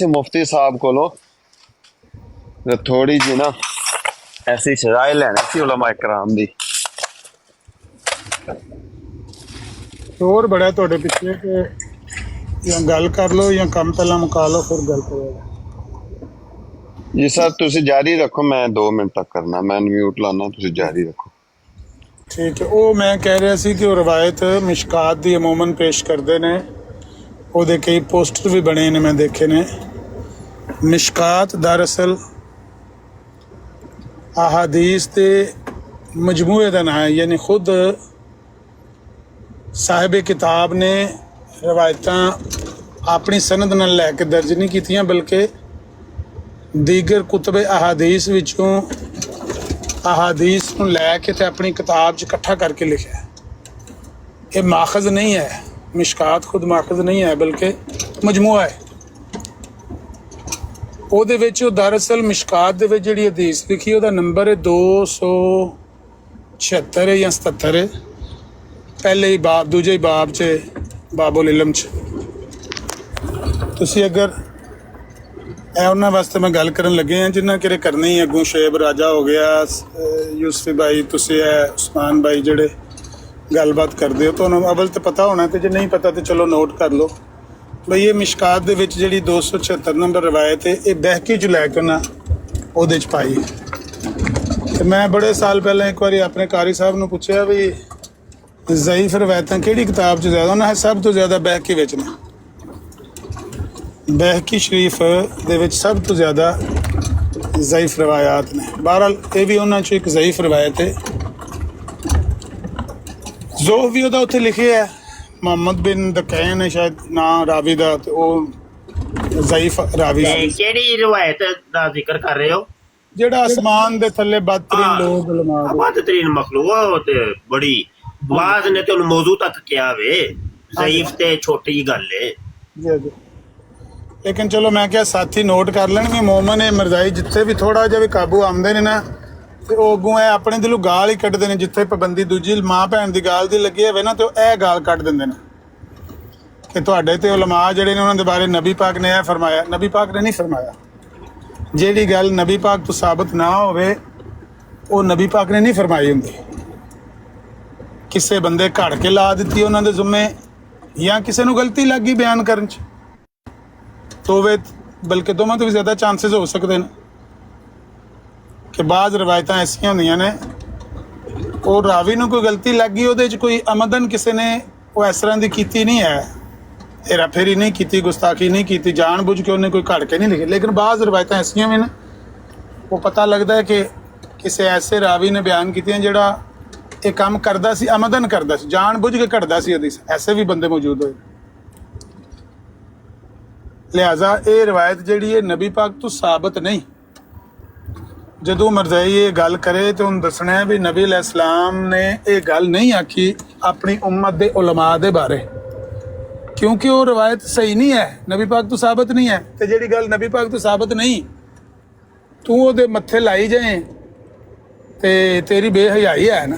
मुफ्ती साहब को थोड़ी जी ना ऐसी राय लेनी सी उलमा इकराम दी। शोर बड़ा ਤੁਹਾਡੇ ਪਿੱਛੇ ਕਿ ਜਾਂ ਗੱਲ ਕਰ ਲਓ ਜਾਂ ਕੰਮ ਪਹਿਲਾਂ ਮੁਕਾ ਲਓ ਫਿਰ ਗੱਲ ਕਰਾਂਗੇ। जी सर तुसी जारी रखो, मैं 2 मिनट तक करना, मैं म्यूट लाना, तुसी जारी रखो। ठीक है। ਉਹ ਮੈਂ ਕਹਿ ਰਿਹਾ ਸੀ ਕਿ ਉਹ ਰਵਾਇਤ ਮਿਸ਼ਕਾਤ ਦੀ ਅਮੂਮਨ ਪੇਸ਼ ਕਰਦੇ ਨੇ, ਉਹਦੇ ਕਈ ਪੋਸਟਰ ਵੀ ਬਣੇ ਨੇ, ਮੈਂ ਦੇਖੇ ਨੇ। ਮਿਸ਼ਕਾਤ ਦਰਅਸਲ ਅਹਾਦੀਸ ਦੇ ਮਜਮੂਏ ਦਾ ਨਾਂ ਹੈ, ਯਾਨੀ ਖੁਦ ਸਾਹਿਬ ਕਿਤਾਬ ਨੇ ਰਵਾਇਤਾਂ ਆਪਣੀ ਸਨਦ ਨਾਲ ਲੈ ਕੇ ਦਰਜ ਨਹੀਂ ਕੀਤੀਆਂ, ਬਲਕਿ ਦੀਗਰ ਕੁਤਬ ਅਹਾਦੀਸ ਵਿੱਚੋਂ ਅਹਾਦੀਸ ਨੂੰ ਲੈ ਕੇ ਤੇ ਆਪਣੀ ਕਿਤਾਬ 'ਚ ਇਕੱਠਾ ਕਰਕੇ ਲਿਖਿਆ। ਇਹ ਮਾਖਜ਼ ਨਹੀਂ ਹੈ, ਮਿਸ਼ਕਾਤ ਖੁਦ ਮਾਖਜ਼ ਨਹੀਂ ਹੈ, ਬਲਕਿ ਮਜਮੂਆ ਹੈ। ਉਹਦੇ ਵਿੱਚ ਉਹ ਦਰਅਸਲ ਮਿਸ਼ਕਾਤ ਦੇ ਵਿੱਚ ਜਿਹੜੀ ਹਦੀਸ ਲਿਖੀ ਉਹਦਾ ਨੰਬਰ ਹੈ 276 ਜਾਂ 77, ਪਹਿਲੇ ਹੀ ਬਾਬ ਦੂਜੇ ਹੀ ਬਾਬ 'ਚ ਬਾਬੁਲ ਇਲਮ 'ਚ। ਤੁਸੀਂ ਅਗਰ ਇਹ ਉਹਨਾਂ ਵਾਸਤੇ ਮੈਂ ਗੱਲ ਕਰਨ ਲੱਗੇ ਹਾਂ ਜਿਨ੍ਹਾਂ ਕਿਰੇ ਕਰਨੀ ਹੈ, ਅੱਗੋਂ ਸ਼ੇਬ ਰਾਜਾ ਹੋ ਗਿਆ, ਯੂਸਫੀ ਬਾਈ, ਤੁਸੀਂ ਇਹ ਉਸਮਾਨ ਬਾਈ ਜਿਹੜੇ ਗੱਲਬਾਤ ਕਰਦੇ ਹੋ, ਤੁਹਾਨੂੰ ਅਵਲ ਤਾਂ ਪਤਾ ਹੋਣਾ, ਤੇ ਜੇ ਨਹੀਂ ਪਤਾ ਤਾਂ ਚਲੋ ਨੋਟ ਕਰ ਲਓ ਬਈ ਇਹ ਮਿਸ਼ਕਾਤ ਦੇ ਵਿੱਚ ਜਿਹੜੀ 276 ਨੰਬਰ ਰਵਾਇਤ ਹੈ ਇਹ ਬਹਿਕੀ 'ਚ ਲੈ ਕੇ ਉਹਨਾਂ ਉਹਦੇ 'ਚ ਪਾਈ। ਤੇ ਮੈਂ ਬੜੇ ਸਾਲ ਪਹਿਲਾਂ ਇੱਕ ਵਾਰੀ ਆਪਣੇ ਕਾਰੀ ਸਾਹਿਬ ਨੂੰ ਪੁੱਛਿਆ ਵੀ ਜ਼ਈਫ ਰਵਾਇਤਾਂ ਕਿਹੜੀ ਕਿਤਾਬ 'ਚ ਜ਼ਿਆਦਾ? ਉਹਨਾਂ ਸਭ ਤੋਂ ਜ਼ਿਆਦਾ ਬਹਿਕੀ ਵਿੱਚ ਨੇ। ਬਹਿਕੀ ਸ਼ਰੀਫ ਦੇ ਵਿੱਚ ਸਭ ਤੋਂ ਜ਼ਿਆਦਾ ਜ਼ਈਫ ਰਵਾਇਤ ਨੇ। ਬਹਰਹਾਲ ਇਹ ਵੀ ਉਹਨਾਂ 'ਚੋਂ ਇੱਕ ਜ਼ਈਫ ਰਵਾਇਤ ਹੈ। ਜ਼ੋਹ ਵੀ ਉਹਦਾ ਉੱਥੇ ਲਿਖਿਆ ਹੈ, ਮੁਹੰਮਦ ਬਿਨ ਦਕੈਨ ਹੈ ਸ਼ਾਇਦ ਨਾਂ ਰਾਵੀ ਦਾ, ਤੇ ਉਹ ਜ਼ਈਫ ਰਾਵੀ ਸੀ। ਕਿਹੜੀ ਰਵਾਇਤ ਦਾ ਜ਼ਿਕਰ ਕਰ ਰਹੇ ਹੋ? ਜਿਹੜਾ ਅਸਮਾਨ ਦੇ ਥੱਲੇ ਬਦਤਰੀਨ ਲੋਕ ਉਲਮਾ ਦੇ। ਬਦਤਰੀਨ ਮਖਲੂਕ ਤੇ ਬੜੀ ਬਾਜ਼ ਨੇ ਤੇ ਉਹਨੂੰ ਮੌਜੂ ਤੱਕ ਕਿਹਾ ਵੇ, ਜ਼ਈਫ ਤੇ ਛੋਟੀ ਗੱਲ ਏ। ਜੀ ਜੀ, ਲੇਕਿਨ ਚਲੋ ਮੈਂ ਕਿਹਾ ਸਾਥੀ ਨੋਟ ਕਰ ਲੈਣਗੇ। ਮੋਮਨ ਇਹ ਮਰਜ਼ਾਈ ਜਿੱਥੇ ਵੀ ਥੋੜਾ ਜਿਹਾ ਵੀ ਕਾਬੂ ਆਉਂਦੇ ਨੇ ਨਾ, ਤੇ ਉਹ ਅੱਗੋਂ ਇਹ ਆਪਣੇ ਦਿਲੋਂ ਗਾਲ ਹੀ ਕੱਢਦੇ ਨੇ। ਜਿੱਥੇ ਪਾਬੰਦੀ ਦੂਜੀ ਮਾਂ ਭੈਣ ਦੀ ਗਾਲ ਦੀ ਲੱਗੀ ਹੋਵੇ ਨਾ, ਤੇ ਉਹ ਇਹ ਗਾਲ ਕੱਢ ਦਿੰਦੇ ਨੇ ਕਿ ਤੁਹਾਡੇ ਤੇ ਉਲਮਾ ਜਿਹੜੇ ਨੇ ਉਹਨਾਂ ਦੇ ਬਾਰੇ ਨਬੀ ਪਾਕ ਨੇ ਇਹ ਫਰਮਾਇਆ। ਨਬੀ ਪਾਕ ਨੇ ਨਹੀਂ ਫਰਮਾਇਆ। ਜਿਹੜੀ ਗੱਲ ਨਬੀ ਪਾਕ ਤੋਂ ਸਾਬਤ ਨਾ ਹੋਵੇ ਉਹ ਨਬੀ ਪਾਕ ਨੇ ਨਹੀਂ ਫਰਮਾਈ ਹੁੰਦੀ। ਕਿਸੇ ਬੰਦੇ ਘੜ ਕੇ ਲਾ ਦਿੱਤੀ ਉਹਨਾਂ ਦੇ ਜ਼ਿੰਮੇ, ਜਾਂ ਕਿਸੇ ਨੂੰ ਗਲਤੀ ਲੱਗ ਗਈ ਬਿਆਨ ਕਰਨ 'ਚ, ਤੋਵੇ ਬਲਕਿ ਦੋਵਾਂ ਤੋਂ ਵੀ ਜ਼ਿਆਦਾ ਚਾਂਸਸ ਹੋ ਸਕਦੇ ਨੇ ਕਿ ਬਾਜ਼ ਰਵਾਇਤਾਂ ਐਸੀਆਂ ਹੁੰਦੀਆਂ ਨੇ ਉਹ ਰਾਵੀ ਨੂੰ ਕੋਈ ਗਲਤੀ ਲੱਗ ਗਈ, ਉਹਦੇ 'ਚ ਕੋਈ ਅਮਦਨ ਕਿਸੇ ਨੇ ਉਹ ਇਸ ਤਰ੍ਹਾਂ ਦੀ ਕੀਤੀ ਨਹੀਂ ਹੈ, ਹੇਰਾ ਫੇਰੀ ਨਹੀਂ ਕੀਤੀ, ਗੁਸਤਾਖੀ ਨਹੀਂ ਕੀਤੀ, ਜਾਣ ਬੁੱਝ ਕੇ ਉਹਨੇ ਕੋਈ ਘੜ ਕੇ ਨਹੀਂ ਲਿਖੀ। ਲੇਕਿਨ ਬਾਜ਼ ਰਵਾਇਤਾਂ ਐਸੀਆਂ ਵੀ ਨੇ ਉਹ ਪਤਾ ਲੱਗਦਾ ਹੈ ਕਿ ਕਿਸੇ ਐਸੇ ਰਾਵੀ ਨੇ ਬਿਆਨ ਕੀਤੀਆਂ ਜਿਹੜਾ ਇਹ ਕੰਮ ਕਰਦਾ ਸੀ, ਅਮਦਨ ਕਰਦਾ ਸੀ, ਜਾਣ ਬੁੱਝ ਕੇ ਘੜਦਾ ਸੀ ਹਦੀਸ। ਐਸੇ ਵੀ ਬੰਦੇ ਮੌਜੂਦ ਹੋਏ। ਲਿਹਾਜ਼ਾ ਇਹ ਰਵਾਇਤ ਜਿਹੜੀ ਹੈ ਨਬੀ ਪਾਕ ਤੋਂ ਸਾਬਤ ਨਹੀਂ। ਜਦੋਂ ਮਰਜ਼ਾਈ ਇਹ ਗੱਲ ਕਰੇ ਤੇ ਉਹਨੂੰ ਦੱਸਣਾ ਹੈ ਵੀ ਨਬੀ ਅਲੈਹਿਸ ਸਲਾਮ ਨੇ ਇਹ ਗੱਲ ਨਹੀਂ ਆਖੀ ਆਪਣੀ ਉਮਤ ਦੇ ਉਲਮਾ ਦੇ ਬਾਰੇ, ਕਿਉਂਕਿ ਉਹ ਰਵਾਇਤ ਸਹੀ ਨਹੀਂ ਹੈ, ਨਬੀ ਪਾਕ ਤੋਂ ਸਾਬਤ ਨਹੀਂ ਹੈ। ਤੇ ਜਿਹੜੀ ਗੱਲ ਨਬੀ ਪਾਕ ਤੋਂ ਸਾਬਤ ਨਹੀਂ ਤੂੰ ਉਹਦੇ ਮੱਥੇ ਲਾਈ ਜਾਏ ਤੇ ਤੇਰੀ ਬੇਹਯਾਈ ਹੈ ਨਾ।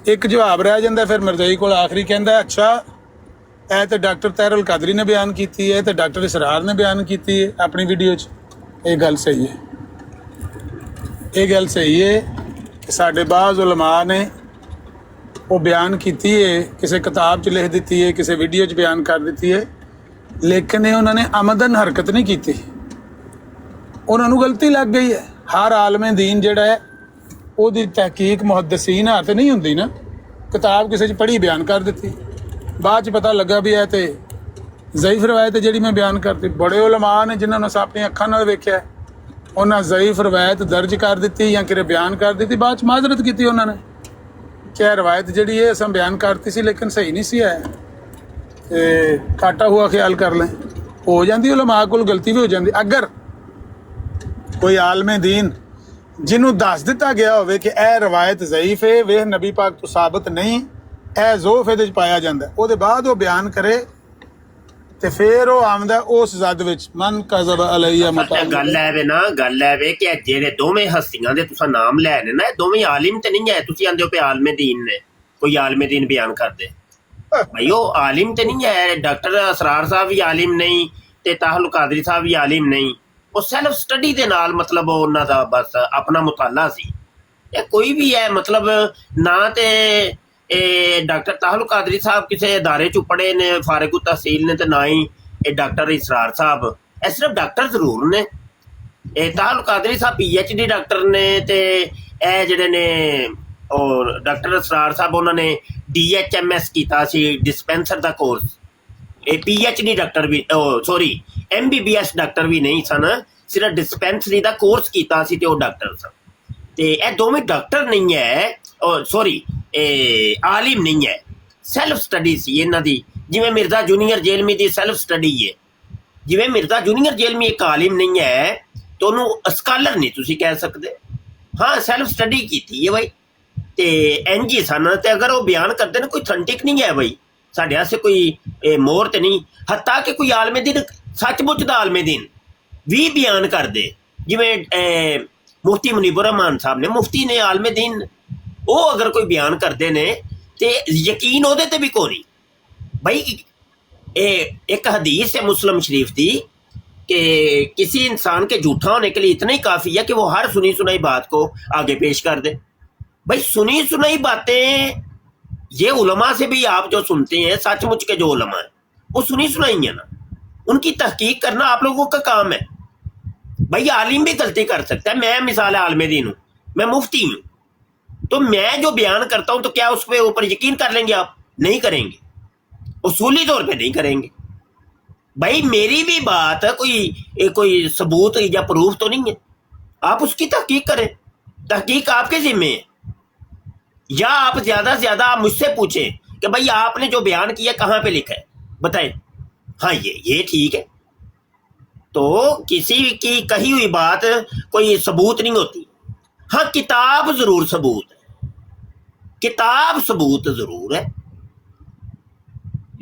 ਇੱਕ ਜਵਾਬ ਰਹਿ ਜਾਂਦਾ ਫਿਰ ਮਰਜ਼ਾਈ ਕੋਲ, ਆਖਰੀ ਕਹਿੰਦਾ ਅੱਛਾ ਇਹ ਤੇ ਡਾਕਟਰ ਤਹਿਰ ਕਾਦਰੀ ਨੇ ਬਿਆਨ ਕੀਤੀ ਹੈ, ਤੇ ਡਾਕਟਰ ਇਸਰਾਰ ਨੇ ਬਿਆਨ ਕੀਤੀ ਹੈ ਆਪਣੀ ਵੀਡੀਓ 'ਚ। ਇਹ ਗੱਲ ਸਹੀ ਹੈ, ਇਹ ਗੱਲ ਸਹੀ ਹੈ ਕਿ ਸਾਡੇ ਬਾਜ਼ ਉਲਮਾ ਨੇ ਉਹ ਬਿਆਨ ਕੀਤੀ ਹੈ, ਕਿਸੇ ਕਿਤਾਬ 'ਚ ਲਿਖ ਦਿੱਤੀ ਹੈ, ਕਿਸੇ ਵੀਡੀਓ 'ਚ ਬਿਆਨ ਕਰ ਦਿੱਤੀ ਹੈ, ਲੇਕਿਨ ਇਹ ਉਹਨਾਂ ਨੇ ਅਮਦਨ ਹਰਕਤ ਨਹੀਂ ਕੀਤੀ, ਉਹਨਾਂ ਨੂੰ ਗਲਤੀ ਲੱਗ ਗਈ ਹੈ। ਹਰ ਆਲਮੇ ਦੀਨ ਜਿਹੜਾ ਹੈ ਉਹਦੀ ਤਹਿਕੀਕ ਮੁਹੱਦਸੀਨ ਹੱਥ ਨਹੀਂ ਹੁੰਦੀ ਨਾ। ਕਿਤਾਬ ਕਿਸੇ 'ਚ ਪੜ੍ਹੀ ਬਿਆਨ ਕਰ ਦਿੱਤੀ, ਬਾਅਦ 'ਚ ਪਤਾ ਲੱਗਾ ਵੀ ਇਹ ਤੇ ਜ਼ਈਫ ਰਵਾਇਤ ਹੈ ਜਿਹੜੀ ਮੈਂ ਬਿਆਨ ਕਰਤੀ। ਬੜੇ ਉਲਮਾ ਨੇ ਜਿਨ੍ਹਾਂ ਨੂੰ ਆਪਣੀਆਂ ਅੱਖਾਂ ਨਾਲ ਵੇਖਿਆ, ਉਹਨਾਂ ਜ਼ਈਫ ਰਵਾਇਤ ਦਰਜ ਕਰ ਦਿੱਤੀ ਜਾਂ ਕਿਰੇ ਬਿਆਨ ਕਰ ਦਿੱਤੀ, ਬਾਅਦ 'ਚ ਮਾਜ਼ਰਤ ਕੀਤੀ ਉਹਨਾਂ ਨੇ ਕਿ ਇਹ ਰਵਾਇਤ ਜਿਹੜੀ ਹੈ ਅਸਾਂ ਬਿਆਨ ਕਰਤੀ ਸੀ ਲੇਕਿਨ ਸਹੀ ਨਹੀਂ ਸੀ ਹੈ, ਤੇ ਕਾਟਾ ਹੁਆ ਖਿਆਲ ਕਰ ਲੈ। ਹੋ ਜਾਂਦੀ ਉਲਮਾ ਕੋਲ ਗਲਤੀ ਵੀ ਹੋ ਜਾਂਦੀ। ਅਗਰ ਕੋਈ ਆਲਮੇ ਦੀਨ ਜਿਹਨੂੰ ਦੱਸ ਦਿੱਤਾ ਗਿਆ ਹੋਵੇ ਕਿ ਇਹ ਰਵਾਇਤ ਜ਼ਈਫ ਹੈ, ਵੇਖ ਨਬੀ ਪਾਕ ਤੋਂ ਸਾਬਤ ਨਹੀਂ, ਇਹ ਜ਼ੋਫ ਇਹਦੇ 'ਚ ਪਾਇਆ ਜਾਂਦਾ, ਉਹਦੇ ਬਾਅਦ ਉਹ ਬਿਆਨ ਕਰੇ ਤੇ ਫਿਰ ਉਹ ਆਮਦਾ ਉਸ ਜ਼ਦ ਵਿੱਚ ਮਨ ਕਜ਼ਬ ਅਲਈਆ ਮਤਾਲ। ਗੱਲ ਹੈ ਵੇ ਨਾ, ਗੱਲ ਹੈ ਵੇ ਕਿ ਜਿਹੜੇ ਦੋਵੇਂ ਹਸਤੀਆਂ ਦੇ ਤੁਸੀਂ ਨਾਮ ਲੈ ਨੇ ਨਾ, ਇਹ ਦੋਵੇਂ ਆਲਿਮ ਤੇ ਨਹੀਂ ਹੈ। ਤੁਸੀਂ ਆਂਦੇ ਹੋ ਪਏ ਆਲਮੇ ਦੀਨ ਨੇ, ਕੋਈ ਆਲਮੇ ਦੀਨ ਬਿਆਨ ਕਰਦੇ ਭਾਈ, ਉਹ ਆਲਿਮ ਤੇ ਨਹੀਂ ਹੈ। ਡਾਕਟਰ ਅਸਰਾਰ ਸਾਹਿਬ ਵੀ ਆਲਿਮ ਨਹੀਂ, ਤੇ ਤਾਹਲ ਕਾਦਰੀ ਸਾਹਿਬ ਵੀ ਆਲਿਮ ਨਹੀਂ, ਉਹ ਸੈਲਫ ਸਟੱਡੀ ਦੇ ਨਾਲ ਮਤਲਬ ਉਹਨਾਂ ਦਾ ਬਸ ਆਪਣਾ ਮੁਤਾਲਾ ਸੀ। ਇਹ ਕੋਈ ਵੀ ਹੈ ਮਤਲਬ ਨਾ ਤੇ ਇਹ ਡਾਕਟਰ ਤਾਹਲ ਕਾਦਰੀ ਸਾਹਿਬ ਕਿਸੇ ਅਦਾਰੇ 'ਚ ਪੜ੍ਹੇ ਨੇ, ਫਾਰਿਗ ਤਹਿਸੀਲ ਨੇ, ਤੇ ਨਾ ਹੀ ਇਹ ਡਾਕਟਰ ਇਸਰਾਰ ਸਾਹਿਬ, ਇਹ ਸਿਰਫ ਡਾਕਟਰ ਜ਼ਰੂਰ ਨੇ। ਇਹ ਤਾਹਲ ਕਾਦਰੀ ਸਾਹਿਬ PhD ਡਾਕਟਰ ਨੇ, ਤੇ ਇਹ ਜਿਹੜੇ ਨੇ ਉਹ ਡਾਕਟਰ ਇਸਰਾਰ ਸਾਹਿਬ ਉਹਨਾਂ ਨੇ DHMS ਕੀਤਾ ਸੀ, ਡਿਸਪੈਂਸਰ ਦਾ ਕੋਰਸ। ਇਹ PhD ਡਾਕਟਰ ਵੀ ਸੌਰੀ MBBS ਡਾਕਟਰ ਵੀ ਨਹੀਂ ਸਨ, ਸਿਰਫ ਡਿਸਪੈਂਸਰੀ ਦਾ ਕੋਰਸ ਕੀਤਾ ਸੀ ਤੇ ਉਹ ਡਾਕਟਰ ਸਨ। ਤੇ ਇਹ ਦੋਵੇਂ ਡਾਕਟਰ ਨਹੀਂ ਹੈ, ਸੌਰੀ ਇਹ ਆਲਿਮ ਨਹੀਂ ਹੈ, ਸੈਲਫ ਸਟੱਡੀ ਸੀ ਇਹਨਾਂ ਦੀ। ਜਿਵੇਂ ਮਿਰਜ਼ਾ ਜੂਨੀਅਰ ਜੇਲਮੀ ਦੀ ਸੈਲਫ ਸਟੱਡੀ ਹੈ, ਜਿਵੇਂ ਮਿਰਜ਼ਾ ਜੂਨੀਅਰ ਜੇਲਮੀ ਇੱਕ ਆਲਿਮ ਨਹੀਂ ਹੈ ਤੇ ਉਹਨੂੰ ਸਕਾਲਰ ਨਹੀਂ ਤੁਸੀਂ ਕਹਿ ਸਕਦੇ। ਹਾਂ ਸੈਲਫ ਸਟੱਡੀ ਕੀਤੀ ਹੈ ਬਾਈ, ਤੇ ਇੰਝ ਹੀ ਸਨ। ਤੇ ਅਗਰ ਉਹ ਬਿਆਨ ਕਰਦੇ ਨੇ ਕੋਈ ਅਥੈਂਟਿਕ ਨਹੀਂ ਹੈ ਬਾਈ, ਸਾਡੇ ਵਾਸਤੇ ਕੋਈ ਮੋਹਰ ਤੇ ਨਹੀਂ। ਹੱਤਾ ਕਿ ਕੋਈ ਆਲਮੇ ਦਿਨ, ਸੱਚਮੁੱਚ ਦਾ ਆਲਮੇ ਦਿਨ ਵੀ ਬਿਆਨ ਕਰਦੇ, ਜਿਵੇਂ ਮੁਫਤੀ ਮੁਨੀਬੁਰ ਰਹਿਮਾਨ ਸਾਹਿਬ ਨੇ, ਮੁਫਤੀ ਨੇ ਆਲਮੇ ਦਿਨ, ਉਹ ਅਗਰ ਕੋਈ ਬਿਆਨ ਕਰਦੇ ਨੇ ਤੇ ਯਕੀਨ ਉਹਦੇ ਤੇ ਵੀ ਕੋਈ ਨਹੀਂ भाई। एक हदीस है मुस्लिम शरीफ दी कि किसी इंसान के झूठा होने के लिए इतना ही काफ़ी है कि वो हर सुनी सुनाई बात को आगे पेश कर दे। भाई सुनी सुनाई बातें ये उलमा से भी आप जो सुनते हैं, सचमुच के जो उलमा है वो सुनी सुनाई है ना, उनकी तहकीक करना आप लोगों का काम है। भाई आलिम भी गलती कर सकता है, मैं मिसाल आलम दीन हूँ, मैं मुफ्ती हूँ, तो मैं जो बयान करता हूँ तो क्या उस पर ऊपर यकीन कर लेंगे आप? नहीं करेंगे, उसूली तौर पे नहीं करेंगे। भाई मेरी भी बात कोई सबूत या प्रूफ तो नहीं है, आप उसकी तहकीक करें, तहकीक आपके जिम्मे है। या आप ज़्यादा से ज़्यादा आप मुझसे पूछें कि भाई आपने जो बयान किया कहाँ पे लिखा है, बताएं। हाँ ये ठीक है, तो किसी की कही हुई बात कोई सबूत नहीं होती। हाँ किताब ज़रूर सबूत है, किताब सबूत ज़रूर है।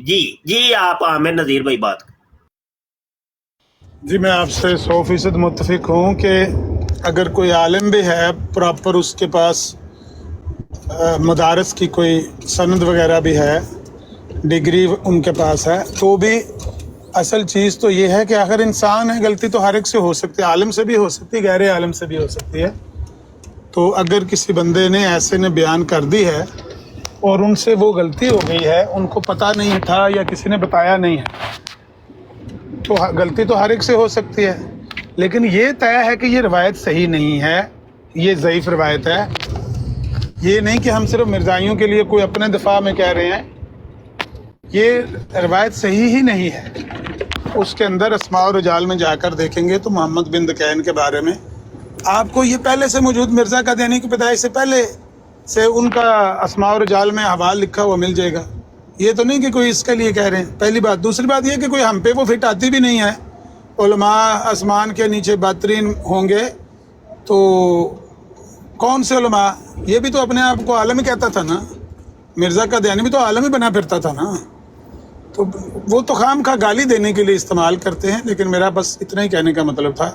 जी आप आमिर नज़ीर भाई बात करें। जी मैं आपसे 100% मुत्तफिक हूँ कि अगर कोई आलिम भी है प्रॉपर, उसके पास मदारस की कोई सनद वगैरह भी है, डिग्री उनके पास है, तो भी असल चीज़ तो ये है कि अगर इंसान है, गलती तो हर एक से हो सकती है, आलिम से भी हो सकती है, गैर आलिम से भी हो सकती है। तो अगर किसी बंदे ने ऐसे ने बयान कर दी है और उनसे वो गलती हो गई है, उनको पता नहीं था या किसी ने बताया नहीं है, तो गलती तो हर एक से हो सकती है। लेकिन ये तय है कि ये रवायत सही नहीं है, ये ज़ईफ़ रवायत है। ये नहीं कि हम सिर्फ मिर्ज़ाइयों के लिए कोई अपने दफ़ा में कह रहे हैं, ये रवायत सही ही नहीं है। उसके अंदर अस्मा और रिजाल में जाकर देखेंगे तो मोहम्मद बिन दकैन के बारे में आपको ये पहले से मौजूद मिर्ज़ा कादियानी की पैदाइश से पहले से उनका अस्मा और रिजाल में हवाल लिखा हुआ मिल जाएगा। ये तो नहीं कि कोई इसके लिए कह रहे हैं, पहली बात। दूसरी बात ये कि कोई हम पे वो फिट आती भी नहीं है। उलमा आसमान के नीचे बदतरीन होंगे तो कौन से उलमा? ये भी तो अपने आप को आलम ही कहता था ना, मिर्ज़ा कादियानी भी तो आलम ही बना फिरता था ना। तो वो तो खाम खा गाली देने के लिए इस्तेमाल करते हैं। लेकिन मेरा बस इतना ही कहने का मतलब था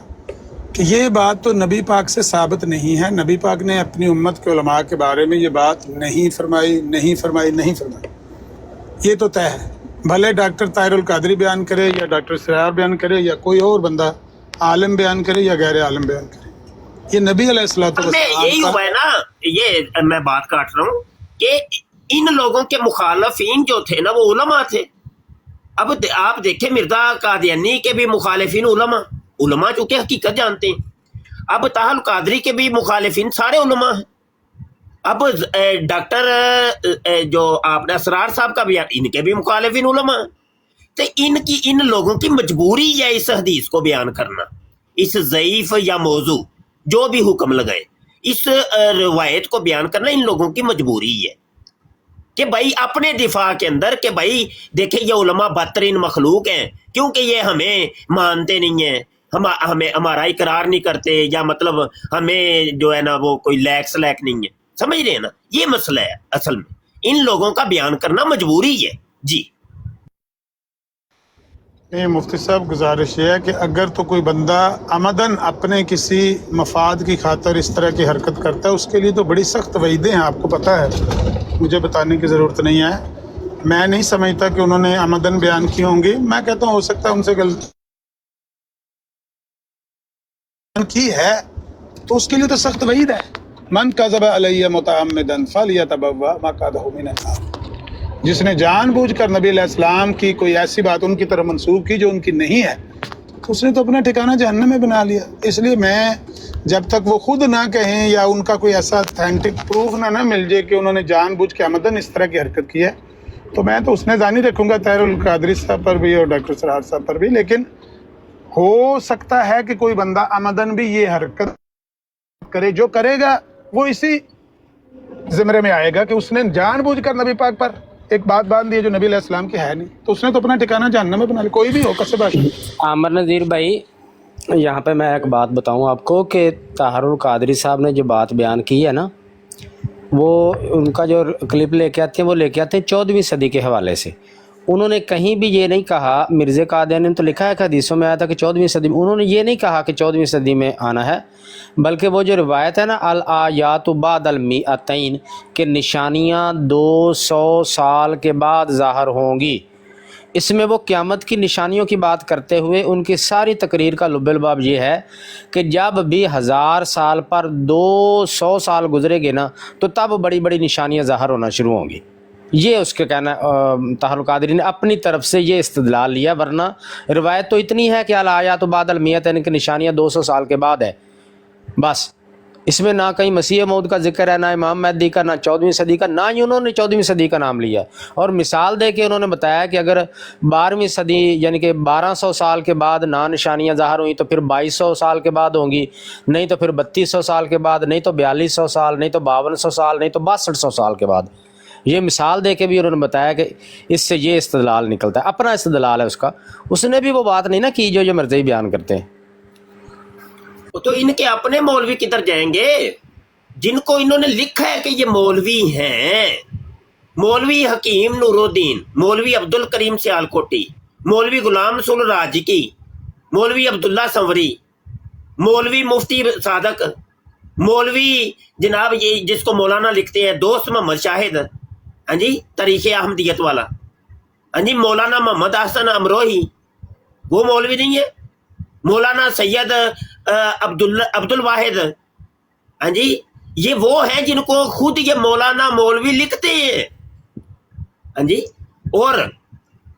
कि ये बात तो नबी पाक से साबित नहीं है। नबी पाक ने अपनी उम्मत के उलमा के बारे में ये बात नहीं फरमाई, नहीं फरमाई, नहीं फरमाई। ये तो तय है, भले डॉक्टर ताहिरुल कादरी बयान करे या डॉक्टर सिरार बयान करे या कोई और बंदा आलिम बयान करे या गैर आलिम बयान करे, ये नबी अलैहिस्सलातु यही हुआ है ना। ये मैं बात काट रहा हूँ कि इन लोगों के मुखालफीन जो थे ना वो उलमा थे। अब आप देखें मिर्ज़ा कादियानी के भी मुखालिफिन उलमा चूँकि हकीकत जानते हैं। अब ताहल कादरी के भी मुखालिफिन सारे उलमा हैं। अब डॉक्टर जो आपने असरार साहब का बयान, इनके भी मुखालिफिन उलमा हैं। तो इन लोगों की मजबूरी है इस हदीस को बयान करना, इस ज़ईफ़ या मौजू जो भी हुक्म लगाए, इस रवायत को बयान करना इन लोगों की मजबूरी है कि भाई अपने दिफा के अंदर कि भाई देखें ये उलमा बदतरीन मखलूक हैं, क्योंकि ये हमें मानते नहीं हैं, हमें हमारा इकरार नहीं करते, या मतलब हमें जो है ना वो कोई लैक नहीं है। समझ रहे हैं ना, ये मसला है। असल में इन लोगों का बयान करना मजबूरी है। जी नहीं मुफ्ती साहब, गुजारिश ये है कि अगर तो कोई बंदा आमदन अपने किसी मफाद की खातर इस तरह की हरकत करता है, उसके लिए तो बड़ी सख्त वईदें हैं, आपको पता है, मुझे बताने की ज़रूरत नहीं है। मैं नहीं समझता कि उन्होंने आमदन बयान की होंगी। मैं कहता हूँ हो सकता है उनसे गलती की है तो उसके लिए तो सख्त वईद है, मन कज़ब अलैया मुतअम्मिदन फलियतबव्वा मक़अदहु मिनन्नार। जिसने जानबूझकर नबी अलैहिस्सलाम की कोई ऐसी बात उनकी तरफ मंसूब की जो उनकी नहीं है, तो उसने तो अपना ठिकाना जहन्नम में बना लिया। इसलिए मैं जब तक वो खुद ना कहें या उनका कोई ऐसा ऑथेंटिक प्रूफ ना मिल जाए कि उन्होंने जानबूझ के आमदन इस तरह की हरकत की है, तो मैं तो उसने जानी रखूँगा ताहिरुल कादरी साहब पर भी और डॉक्टर सरार साहब पर भी। लेकिन हो सकता है कि कोई बंदा आमदन भी ये हरकत करे, जो करेगा वो इसी ज़िम्रे में आएगा कि उसने जानबूझकर नबी पाक पर एक बात बांध दी है जो नबी अलैहिस्सलाम की है नहीं, तो उसने तो अपना ठिकाना जहन्नम में बना लिया, कोई भी हो कसब आशिक। आमिर नज़ीर भाई, यहाँ पे मैं एक बात बताऊँ आपको कि ताहिरुल कादरी साहब ने जो बात बयान की है ना, वो उनका जो क्लिप लेके आते हैं वो लेके आते हैं 14वीं सदी के हवाले से। उन्होंने कहीं भी ये नहीं कहा, मिर्ज़ा कादियानी ने तो लिखा है कि हदीसों में आया था कि 14वीं सदी में, उन्होंने ये नहीं कहा कि 14वीं सदी में आना है, बल्कि वो जो रिवायत है ना अल आयातु बादल मिअतैन के निशानियाँ 200 साल के बाद ज़ाहिर होंगी, इसमें वो क़यामत की निशानियों की बात करते हुए उनकी सारी तकरीर का लुब्बुल ये है कि जब भी 1000 साल पर 200 साल गुजरेंगे ना, तो तब बड़ी बड़ी निशानियाँ ज़ाहिर होना शुरू होंगी। ये उसके कहना ताहिरुल कादरी ने अपनी तरफ से ये इस्तदलाल लिया, वरना रिवायत तो इतनी है कि अल आयातु बादल मिअतैन की निशानियाँ 200 साल के बाद है बस। इसमें ना कहीं मसीह मौद का जिक्र है, ना इमाम महदी का, ना 14वीं सदी का, ना ही उन्होंने 14वीं सदी का नाम लिया। और मिसाल दे के उन्होंने बताया कि अगर 12वीं सदी यानी कि 1200 साल के बाद ना निशानियाँ ज़ाहिर हुई तो फिर 2200 साल के बाद होंगी, नहीं तो फिर 3200 साल के बाद, नहीं तो 4200 साल, नहीं तो 5200 साल, नहीं तो 6200 साल के बाद। ये मिसाल दे के भी उन्होंने बताया कि इससे ये इस्तदलाल निकलता है, अपना इस्तदलाल है उसका। उसने भी वो बात नहीं ना की जो मर्ज़ी बयान करते हैं। तो इनके अपने मौलवी किधर जाएंगे जिनको इन्होंने लिखा है कि ये मौलवी हैं? मौलवी हकीम नूरुद्दीन, मौलवी अब्दुल करीम सियालकोटी, मौलवी गुलाम रसूल राजकी, मौलवी अब्दुल्ला संवरी, मौलवी मुफ्ती सादक, मौलवी जनाब ये जिसको मौलाना लिखते हैं दोस्त मोहम्मद शाहिद, हाँ जी, तरीक़े अहमदियत वाला, हाँ जी, मौलाना मोहम्मद हसन अमरोही, वो मौलवी नहीं है। मौलाना सैयद अब्दुल वाहिद, हाँ जी, ये वो हैं जिनको खुद ये मौलाना मौलवी लिखते हैं, हाँ जी। और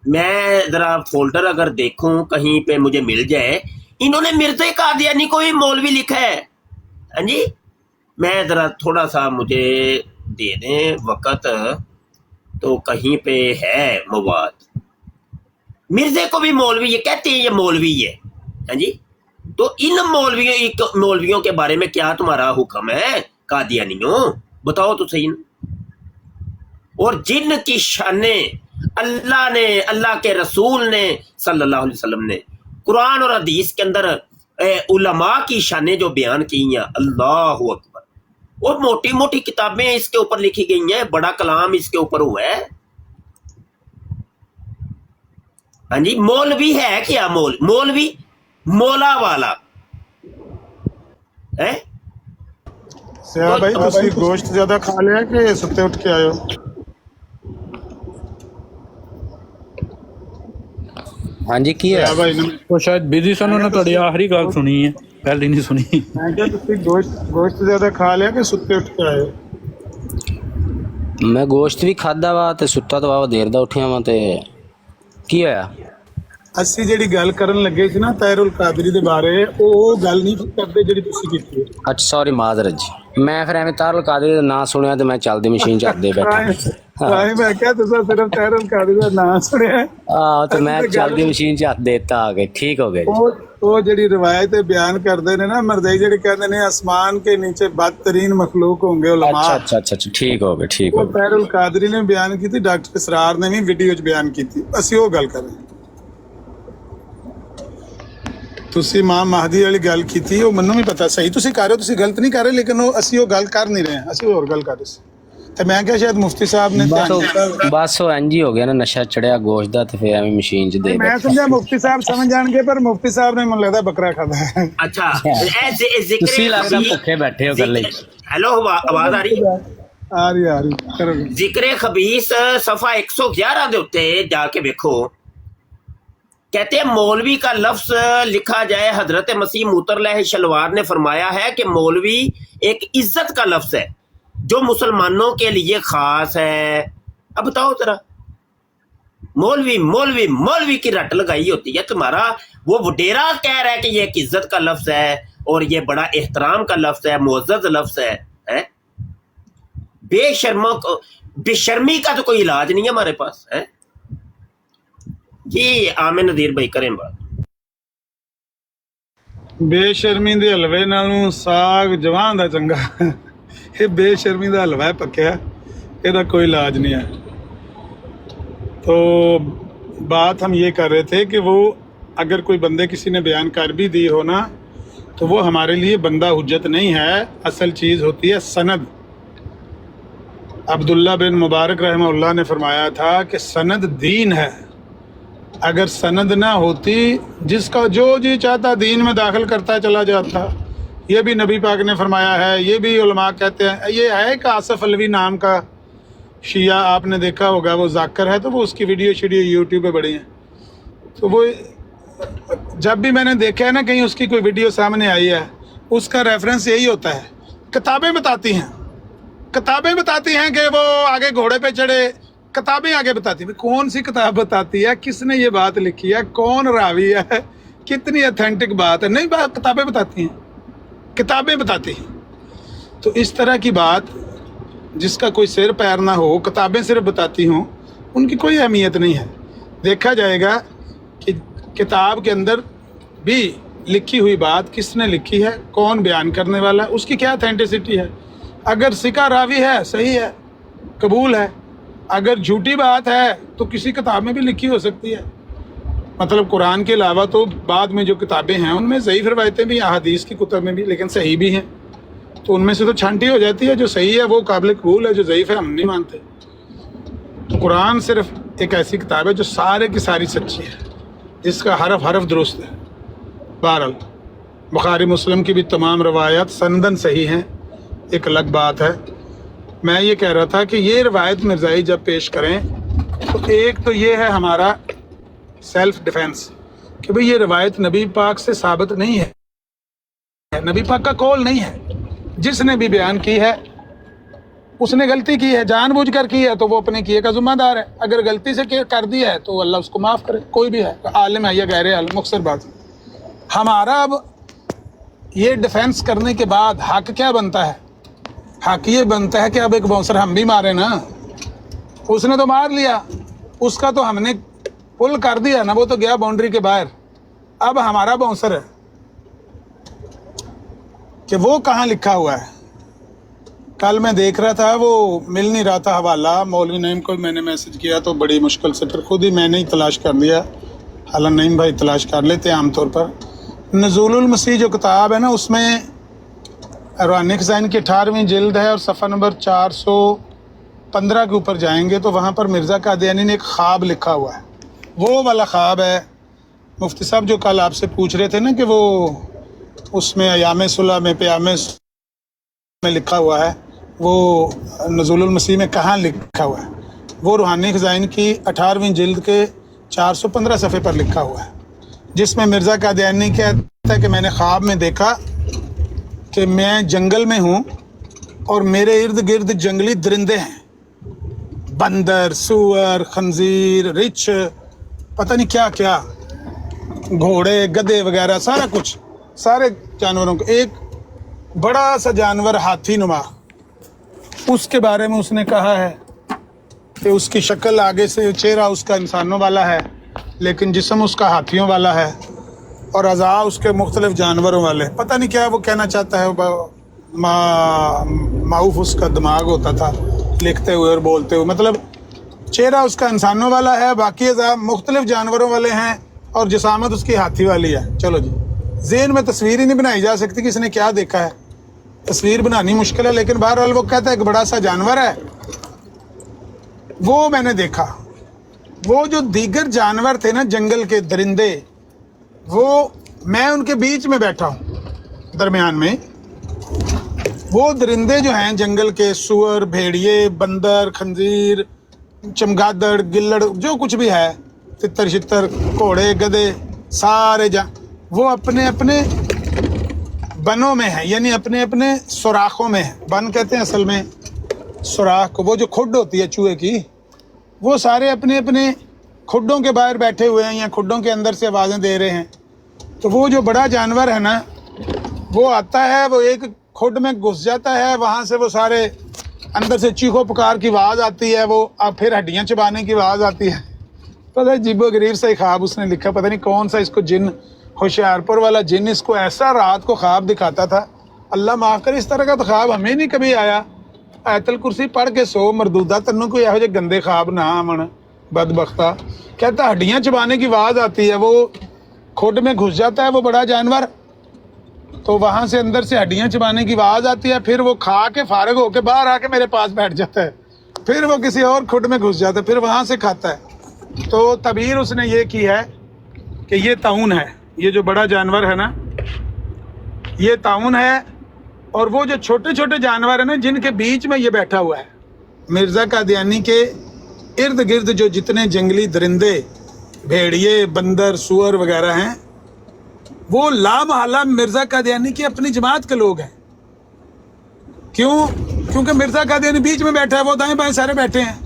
मैं ज़रा फोल्डर अगर देखूं कहीं पे मुझे मिल जाए, इन्होंने मिर्ज़ा कादियानी को भी मौलवी लिखा है, हाँ जी। मैं ज़रा थोड़ा सा मुझे दे दें वक़्त, तो कहीं पे है मवाद, मिर्ज़े को भी मौलवी ये कहते हैं, ये मौलवी है, हाँ जी। तो इन मौलवियों के बारे में क्या तुम्हारा हुक्म है कादियानियों, बताओ तो सही। और जिन की शाने अल्लाह ने, अल्लाह के रसूल ने सल्लल्लाहु अलैहि वसल्लम ने कुरान और हदीस के अंदर उलमा की शाने जो बयान की हैं, अल्लाहु अकबर, और मोटी मोटी किताबें इसके ऊपर लिखी गई हैं, बड़ा कलाम इसके ऊपर हुआ है, हाँ जी। मौलवी है क्या? मौलवी मौला वाला है। सिया भाई तुसी गोश्त ज्यादा खा लिया कि सुते उठ के आए हो? हाँ जी, की है सिया भाई ने ਉਹ ਸ਼ਾਇਦ ਬਿਜ਼ੀ ਸਨ, ਉਹਨਾਂ ਤੁਹਾਡੀ ਆਖਰੀ ਗੱਲ ਸੁਣੀ ਹੈ, ਪਹਿਲੀ ਨਹੀਂ ਸੁਣੀ। मैं क्या तुसी गोश्त ज्यादा खा लिया कि सुते उठ के आए हो? मैं गोश्त भी खादा वा ते सुੱਤਾ तो वावा देर दा उठिया वा ते की होया। ਅਸੀਂ ਜਿਹੜੀ ਗੱਲ ਕਰਨ ਲੱਗੇ ਸੀ ਨਾ ਤਾਹਿरुल कादरी ਦੇ ਬਾਰੇ, ਉਹ ਗੱਲ ਨਹੀਂ ਕਰਦੇ ਜਿਹੜੀ ਤੁਸੀਂ ਕੀਤੀ ਹੈ। अच्छा सॉरी माजरत जी, मैं फिर एवं ताहिरुल कादरी का नाम सुनिया तो मैं चलदी मशीन च दे बैठा। ਭਾਈ ਮੈਂ ਕਿਹਾ ਤੁਸੀਂ ਸਿਰਫ ਤਾਹਿरुल कादरी ਦਾ ਨਾਮ ਸੁਣਿਆ, तो मैं चलदी मशीन च हथ देता आ गए, ठीक हो गए। ਉਹ ਜਿਹੜੀ ਰਵਾयत ਬਿਆਨ ਕਰਦੇ ਨੇ ਨਾ ਮਰਦਈ, ਜਿਹੜੇ ਕਹਿੰਦੇ ਨੇ आसमान के नीचे बदतरीन मखलूक होंगे उलमा, अच्छा अच्छा अच्छा अच्छा, ठीक हो गए, ठीक हो ਉਹ गए। ਤਾਹਿरुल कादरी ਨੇ ਬਿਆਨ ਕੀਤੀ, ਡਾਕਟਰ ਇਸਰਾਰ ਨੇ ਵੀ ਵੀਡੀਓ 'ਚ ਬਿਆਨ ਕੀਤੀ। ਅਸੀਂ ਉਹ ਗੱਲ ਕਰ ਰਹੇ ਹਾਂ। ਤੁਸੀਂ ਇਮਾਮ ਮਹਦੀ ਵਾਲੀ ਗੱਲ ਕੀਤੀ, ਉਹ ਮੈਨੂੰ ਵੀ ਪਤਾ ਸਹੀ ਤੁਸੀਂ ਕਰ ਰਹੇ ਹੋ, ਤੁਸੀਂ ਗਲਤ ਨਹੀਂ ਕਰ ਰਹੇ, ਲੇਕਿਨ ਉਹ ਅਸੀਂ ਉਹ ਗੱਲ ਕਰ ਨਹੀਂ ਰਹੇ ਹਾਂ, ਅਸੀਂ ਹੋਰ ਗੱਲ ਕਰ ਰਹੇ ਸੀ। ਤੇ ਮੈਂ ਕਿਹਾ ਸ਼ਾਇਦ ਮੁਫਤੀ ਸਾਹਿਬ ਨੇ ਧਿਆਨ ਦਿੱਤਾ। बस वो इंज ही हो गया ना, नशा चढ़िया गोश्त दा, ते फिर एवं मशीन च दे ਮੈਂ बैठा। ਸਮਝਿਆ ਮੁਫਤੀ ਸਾਹਿਬ ਸਮਝ ਜਾਣਗੇ, ਪਰ ਮੁਫਤੀ ਸਾਹਿਬ ਨੇ ਮੈਨੂੰ ਲੱਗਦਾ ਬੱਕਰਾ ਖਾਦਾ ਹੈ। अच्छा ਤੁਸੀਂ ਲੱਗਦਾ ਭੁੱਖੇ ਬੈਠੇ ਹੋ ਗੱਲੇ। हेलो, आवाज आ रही? ਆ ਰਹੀ ਕਰੋ। ਜ਼ਿਕਰ ਖਬੀਸ ਸਫਾ 111 ਦੇ ਉੱਤੇ ਜਾ ਕੇ ਵੇਖੋ, कहते हैं मौलवी का लफ्ज लिखा जाए, हजरत मसीह मूतर शलवार ने फरमाया है कि मौलवी एक इज्जत का लफ्ज है जो मुसलमानों के लिए खास है। अब बताओ जरा, मौलवी मौलवी मौलवी की रट लगाई होती है तुम्हारा, वो वडेरा कह रहा है कि ये एक इज्जत का लफ्ज है और ये बड़ा एहतराम का लफ्ज है, मुअज़्ज़ज़ लफ्ज है? बेशर्मी का तो कोई इलाज नहीं है हमारे पास है। जी आमिर नज़ीर भाई करें बात। ਬੇਸ਼ਰਮੀ ਦੇ ਹਲਵੇ ਨਾਲੋਂ ਸਾਗ ਜਵਾਂ ਦਾ ਚੰਗਾ। ਇਹ ਬੇਸ਼ਰਮੀ ਦਾ ਹਲਵਾ ਹੈ ਪੱਕਿਆ, ਇਹਦਾ कोई इलाज नहीं है। तो बात हम ये कर रहे थे कि वो अगर कोई बंदे किसी ने बयान कर भी दी हो ना, तो वो हमारे लिए बंदा हुज्जत नहीं है। असल चीज़ होती है सनद। अब्दुल्ला बिन मुबारक रहमहुल्लाह ने फरमाया था कि सनद दीन है। अगर सनद ना होती, जिसका जो जी चाहता दीन में दाखिल करता चला जाता। ये भी नबी पाक ने फरमाया है, ये भी उलमा कहते हैं। ये है कि आसफ अलवी नाम का शिया, आपने देखा होगा, वो जाकर है, तो वो उसकी वीडियो शीडियो यूट्यूब पे बड़ी हैं। तो वो जब भी मैंने देखा है ना कहीं उसकी कोई वीडियो सामने आई है, उसका रेफरेंस यही होता है, किताबें बताती हैं कि वो आगे घोड़े पे चढ़े, किताबें आगे बताती हैं। कौन सी किताब बताती है, किसने ये बात लिखी है, कौन रावी है, कितनी ऑथेंटिक बात है? नहीं, बात किताबें बताती हैं। तो इस तरह की बात जिसका कोई सिर पैर ना हो, किताबें सिर्फ बताती हों, उनकी कोई अहमियत नहीं है। देखा जाएगा कि किताब के अंदर भी लिखी हुई बात किसने लिखी है, कौन बयान करने वाला है, उसकी क्या ऑथेंटिसिटी है। अगर सिका रावी है, सही है, कबूल है। अगर झूठी बात है तो किसी किताब में भी लिखी हो सकती है। मतलब कुरान के अलावा तो बाद में जो किताबें हैं उनमें ज़ईफ़ रवायतें भी, अहादीस की कुतब में भी, लेकिन सही भी हैं। तो उनमें से तो छांटी हो जाती है, जो सही है वो काबिल कबूल है, जो ज़ईफ़ है हम नहीं मानते। तो कुरान सिर्फ एक ऐसी किताब है जो सारे की सारी सच्ची है, जिसका हरफ हरफ दुरुस्त है। बहरहाल बुखारी मुस्लिम की भी तमाम रवायत सनदन सही हैं, एक अलग बात है। मैं ये कह रहा था कि ये रवायत मिर्ज़ाई जब पेश करें तो एक तो ये है हमारा सेल्फ डिफेंस कि भाई ये रवायत नबी पाक से साबित नहीं है, नबी पाक का कौल नहीं है। जिसने भी बयान की है उसने गलती की है, जानबूझकर की है, तो वो अपने किए का ज़िम्मेदार है। अगर गलती से कर दिया है तो अल्लाह उसको माफ़ करे, कोई भी है, आलिम है या गैर आलिम, मुख्तसर बात। हमारा अब ये डिफेंस करने के बाद हक क्या बनता है? हक ये बनता है कि अब एक बाउंसर हम भी मारे ना, उसने तो मार लिया, उसका तो हमने पुल कर दिया ना, वो तो गया बाउंड्री के बाहर। अब हमारा बाउंसर है कि वो कहाँ लिखा हुआ है। कल मैं देख रहा था, वो मिल नहीं रहा था हवाला। मौलवी नईम को मैंने मैसेज किया तो बड़ी मुश्किल से, फिर खुद ही मैंने ही तलाश कर लिया। हालांकि नईम भाई तलाश कर लेते हैं आमतौर पर। नज़ूलुल मसीह जो किताब है ना, उसमें रूहानी ख़ज़ाइन की 18वीं जिल्द है और सफ़ा नंबर 415 के ऊपर जाएंगे तो वहाँ पर मिर्ज़ा कादियानी ने एक ख्वाब लिखा हुआ है। वो वाला ख्वाब है। मुफ्ती साहब जो कल आपसे पूछ रहे थे ना कि वो उसमें अयाम सुलह में प्यामे में लिखा हुआ है, वो नज़ूलुल मसीह में कहाँ लिखा हुआ है? वो रूहानी ख़ज़ाइन की 18वीं जिल्द के 415 सफ़े पर लिखा हुआ है, जिसमें मिर्ज़ा कादियानी कहता है कि मैंने ख्वाब में देखा कि मैं जंगल में हूँ और मेरे इर्द गिर्द जंगली दरिंदे हैं, बंदर, सूअर, खंजीर, रिछ, पता नहीं क्या क्या, घोड़े, गधे वगैरह, सारा कुछ, सारे जानवरों को। एक बड़ा सा जानवर हाथी नुमा, उसके बारे में उसने कहा है कि उसकी शक्ल आगे से, चेहरा उसका इंसानों वाला है लेकिन जिस्म उसका हाथियों वाला है और अज़ा उसके मुख्तलिफ जानवरों वाले। पता नहीं क्या वो कहना चाहता है। माऊफ उसका दिमाग होता था लिखते हुए और बोलते हुए, मतलब चेहरा उसका इंसानों वाला है, बाकी अज़ा मुख्तलिफ जानवरों वाले हैं और जिसामत उसकी हाथी वाली है। चलो जी, ज़हन में तस्वीर ही नहीं बनाई जा सकती कि इसने क्या देखा है, तस्वीर बनानी मुश्किल है। लेकिन बहरहाल वो कहता है कि बड़ा सा जानवर है, वो मैंने देखा। वो जो दीगर जानवर थे ना, जंगल के दरिंदे, वो मैं उनके बीच में बैठा हूँ, दरमियान में। वो दरिंदे जो हैं जंगल के, सूअर, भेड़िए, बंदर, खंजीर, चमगादड़, गिल्लड़, जो कुछ भी है, तितर शितर घोड़े गधे सारे वो अपने अपने बनों में है, यानी अपने अपने सुराखों में है। बन कहते हैं असल में सुराख को, वो जो खुड होती है चूहे की, वो सारे अपने अपने खुड्डों के बाहर बैठे हुए हैं या खुड्डों के अंदर से आवाज़ें दे रहे हैं। तो वो जो बड़ा जानवर है ना, वो आता है, वो एक खुड में घुस जाता है, वहाँ से वो सारे अंदर से चीखो पुकार की आवाज़ आती है, वो अब फिर हड्डियाँ चबाने की आवाज़ आती है। पता है अजीबो गरीब सा ख्वाब उसने लिखा, पता नहीं कौन सा इसको जिन, होशियारपुर वाला जिन इसको ऐसा रात को ख्वाब दिखाता था, अल्लाह माफ़ करे, इस तरह का तो ख्वाब हमें नहीं कभी आया। आयतल कुर्सी पढ़ के सो मरदूदा, तन्नू कोई यहो ਜਿਹੇ गंदे ख्वाब ना आवन बदबख्ता। कहता हड्डियाँ चबाने की आवाज़ आती है, वो खुड में घुस जाता है वो बड़ा जानवर, तो वहाँ से अंदर से हड्डियाँ चबाने की आवाज़ आती है, फिर वो खा के फारग होके बाहर आके मेरे पास बैठ जाता है, फिर वो किसी और खुड में घुस जाता है, फिर वहाँ से खाता है। तो तबीर उसने ये की है कि ये ताउन है, ये जो बड़ा जानवर है ना ये ताउन है, और वो जो छोटे छोटे जानवर है ना जिनके बीच में ये बैठा हुआ है, मिर्ज़ा कादियानी के इर्द गिर्द जो जितने जंगली दरिंदे, भेड़िए, बंदर, सुअर वगैरह हैं, वो लामहला मिर्ज़ा कादियानी की अपनी जमात के लोग हैं। क्यों? क्योंकि मिर्ज़ा कादियानी बीच में बैठा है, वो दाएं बाएं सारे बैठे हैं,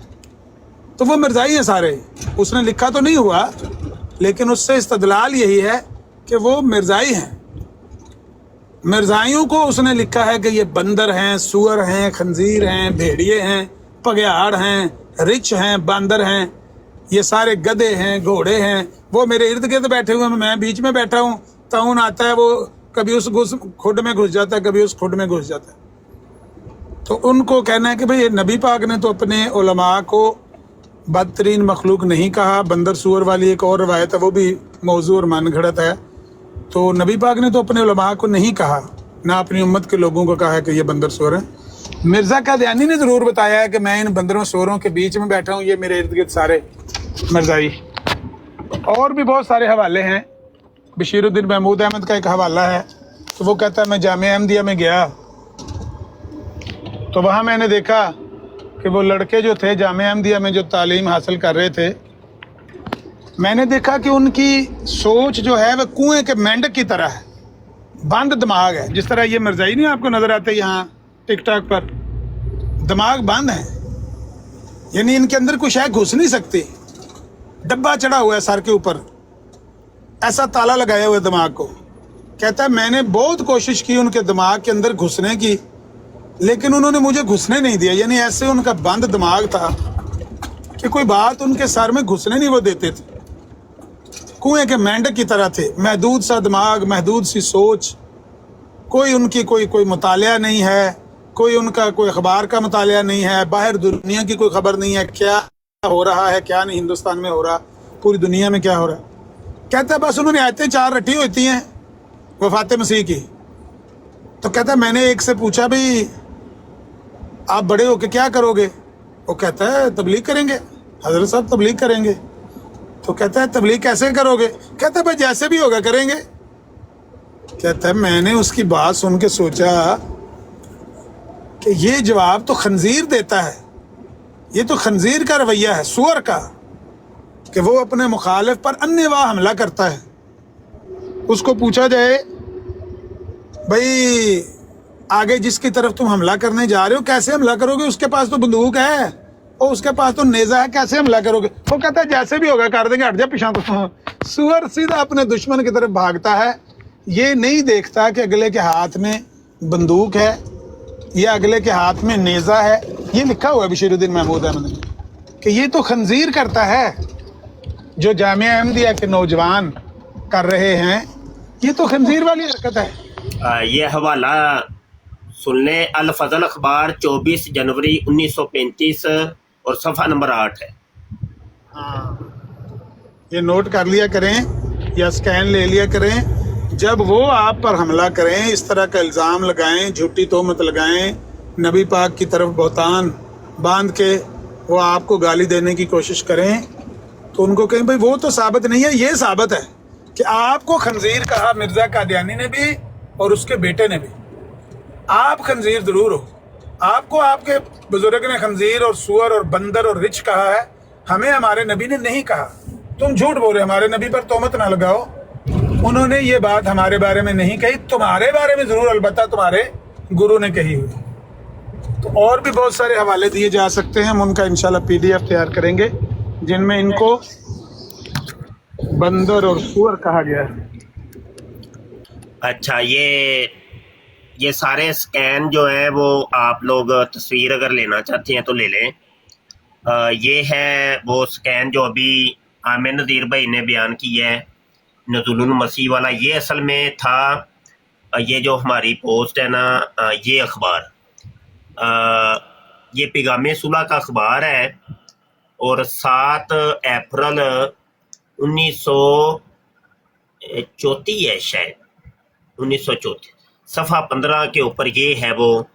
तो वो मिर्ज़ाई हैं सारे। उसने लिखा तो नहीं हुआ, लेकिन उससे इस्तदलाल यही है कि वो मिर्ज़ाई हैं। मिर्ज़ाइयों को उसने लिखा है कि ये बंदर हैं, सुअर हैं, खंजीर हैं, भेड़िए हैं, पगयाड़ हैं, रिच हैं, बांदर हैं, ये सारे गधे हैं, घोड़े हैं, वो मेरे इर्द गिर्द बैठे हुए हैं, मैं बीच में बैठा हूँ। ताउन आता है, वो कभी उस खुड में घुस जाता है, कभी उस खुड में घुस जाता है। तो उनको कहना है कि भाई नबी पाक ने तो अपने उलमा को बदतरीन मखलूक नहीं कहा। बंदर सुअर वाली एक और रवायत है, वो भी मौजू और मन घड़त है। तो नबी पाक ने तो अपने उलमा को नहीं कहा, ना अपनी उम्मत के लोगों को कहा है कि ये बंदर सुअर है। मिर्ज़ा कादियानी ने ज़रूर बताया है कि मैं इन बंदरों सुअरों के बीच में बैठा हूँ, ये मेरे इर्द गिर्द सारे मिर्ज़ाई। और भी बहुत सारे हवाले हैं। बशीरुद्दीन महमूद अहमद का एक हवाला है, तो वो कहता है मैं जामिया अहमदिया में गया, तो वहाँ मैंने देखा कि वो लड़के जो थे जामिया अहमदिया में जो तालीम हासिल कर रहे थे, मैंने देखा कि उनकी सोच जो है वह कुएं के मेंढक की तरह है, बंद दिमाग है। जिस तरह ये मिर्ज़ाई नहीं आपको नज़र आते यहाँ टिकटॉक पर, दिमाग बंद है, यानी इनके अंदर कुछ है, घुस नहीं सकती। डब्बा चढ़ा हुआ है सर के ऊपर, ऐसा ताला लगाया हुआ है दिमाग को। कहता है मैंने बहुत कोशिश की उनके दिमाग के अंदर घुसने की, लेकिन उन्होंने मुझे घुसने नहीं दिया। यानी ऐसे उनका बंद दिमाग था कि कोई बात उनके सर में घुसने नहीं वो देते थे। कुएं के मेंढक की तरह थे, महदूद सा दिमाग, महदूद सी सोच, कोई उनकी कोई मुतालिया नहीं है, कोई उनका कोई अखबार का मुतालिया नहीं है, बाहर दुनिया की कोई खबर नहीं है, क्या हो रहा है क्या नहीं, हिंदुस्तान में हो रहा, पूरी दुनिया में क्या हो रहा है। कहता है बस उन्होंने आयतें 4 रटी होती हैं वफात मसीह की। तो कहता है मैंने एक से पूछा भाई आप बड़े होके क्या करोगे? वो कहता है तबलीग करेंगे, हजरत साहब तबलीग करेंगे। तो कहता है तबलीग कैसे करोगे? कहता है भाई जैसे भी होगा करेंगे। कहता है मैंने उसकी बात सुन के सोचा कि ये जवाब तो खंजीर देता है, ये तो खंजीर का रवैया है, सुअर का, कि वो अपने मुखालिफ पर अन्नेवाह हमला करता है। उसको पूछा जाए भाई आगे जिसकी तरफ तुम हमला करने जा रहे हो कैसे हमला करोगे? उसके पास तो बंदूक है और उसके पास तो नेजा है, कैसे हमला करोगे? वो कहता है जैसे भी होगा कर देंगे, हट जा पीछा। तो सुअर सीधा अपने दुश्मन की तरफ भागता है, ये नहीं देखता कि अगले के हाथ में बंदूक है या अगले के हाथ में नेजा है। ये लिखा हुआ है बशीरुद्दीन महमूद अहमद ने कि ये तो खंजीर करता है जो जामिया अहमदिया के नौजवान कर रहे हैं, ये तो खंजीर वाली हरकत है। ये हवाला सुन लें, अल फजल अखबार 24 जनवरी 1935 और सफ़ा नंबर 8 है। ये नोट कर लिया करें या स्कैन ले लिया करें। जब वो आप पर हमला करें, इस तरह का इल्ज़ाम लगाएं, झूठी तोहमत लगाएं, नबी पाक की तरफ बहुतान बांध के वो आपको गाली देने की कोशिश करें, तो उनको कहें भाई वो तो साबित नहीं है, ये साबित है कि आपको खंजीर कहा मिर्ज़ा कादियानी ने भी और उसके बेटे ने भी। आप खंजीर ज़रूर हो, आपको आपके बुजुर्ग ने खंजीर और सुअर और बंदर और रिछ कहा है, हमें हमारे नबी ने नहीं कहा। तुम झूठ बोल रहे हो, हमारे नबी पर तोहमत ना लगाओ, उन्होंने ये बात हमारे बारे में नहीं कही, तुम्हारे बारे में जरूर अलबत्ता तुम्हारे गुरु ने कही हुई। तो और भी बहुत सारे हवाले दिए जा सकते हैं, हम उनका इंशाल्लाह PDF तैयार करेंगे जिनमें इनको बंदर और सूअर कहा गया है। अच्छा, ये सारे स्कैन जो हैं वो आप लोग तस्वीर अगर लेना चाहते हैं तो ले लें। ये है वो स्कैन जो अभी आमिर नज़ीर भाई ने बयान किया है, नज़ुलुल मसीह वाला। ये असल में था, ये जो हमारी पोस्ट है ना, ये अखबार, ये पैगाम सुलह का अखबार है, और 7 अप्रैल 1934 है शायद, 1934 सफ़ा 15 के ऊपर ये है वो।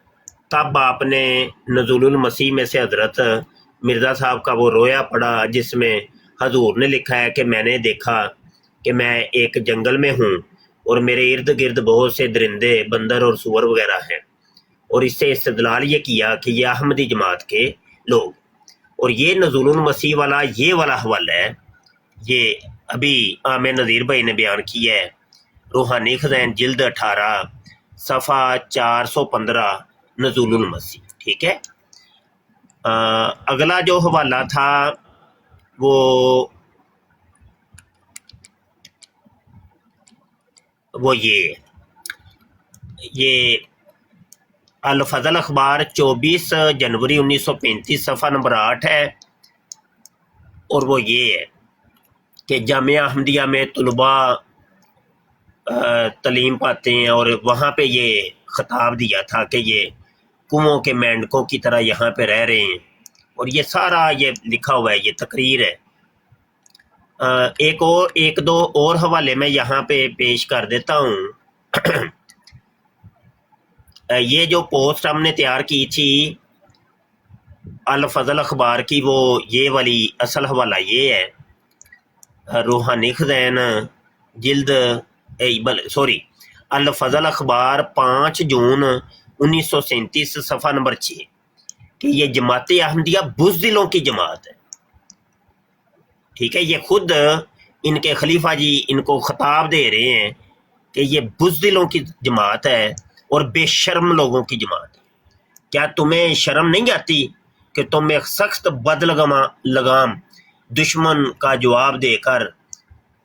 तब आपने नज़ुलुल मसीह में से हज़रत मिर्ज़ा साहब का वो रोया पड़ा जिसमें हजूर ने लिखा है कि मैंने देखा कि मैं एक जंगल में हूँ और मेरे इर्द गिर्द बहुत से दरिंदे, बंदर और सूअर वगैरह हैं, और इससे इस्तदलाल ये किया कि ये अहमदी जमात के लोग। और ये नज़ुलुल मसीह वाला ये वाला हवाला है, ये अभी आमिर नज़ीर भाई ने बयान किया है, रूहानी खज़ाइन जिल्द 18 सफ़ा 415 नज़ुलुल मसीह। ठीक है। अगला जो हवाला था वो ये अल फज़ल अखबार 24 जनवरी 1935 सफ़ा नंबर 8 है, और वो ये है कि जामिया अहमदिया में तलबा तालीम पाते हैं, और वहाँ पे ये ख़िताब दिया था कि ये कुओं के मेंढकों की तरह यहाँ पे रह रहे हैं, और ये सारा ये लिखा हुआ है, ये तकरीर है। एक दो और हवाले मैं यहाँ पे पेश कर देता हूँ। ये जो पोस्ट हमने तैयार की थी अल फज़ल अखबार की, वो ये वाली असल हवाला ये है, रूहानी खज़ाइन जिल्द अल फज़ल अखबार 5 जून 1937 सफ़ा नंबर 6, कि ये जमात अहमदिया बुज़दिलों की जमात है। ठीक है, ये खुद इनके खलीफा जी इनको खिताब दे रहे हैं कि ये बुज़दिलों की जमात है और बेशर्म लोगों की जमात है। क्या तुम्हें शर्म नहीं आती कि तुम एक सख्त लगाम दुश्मन का जवाब देकर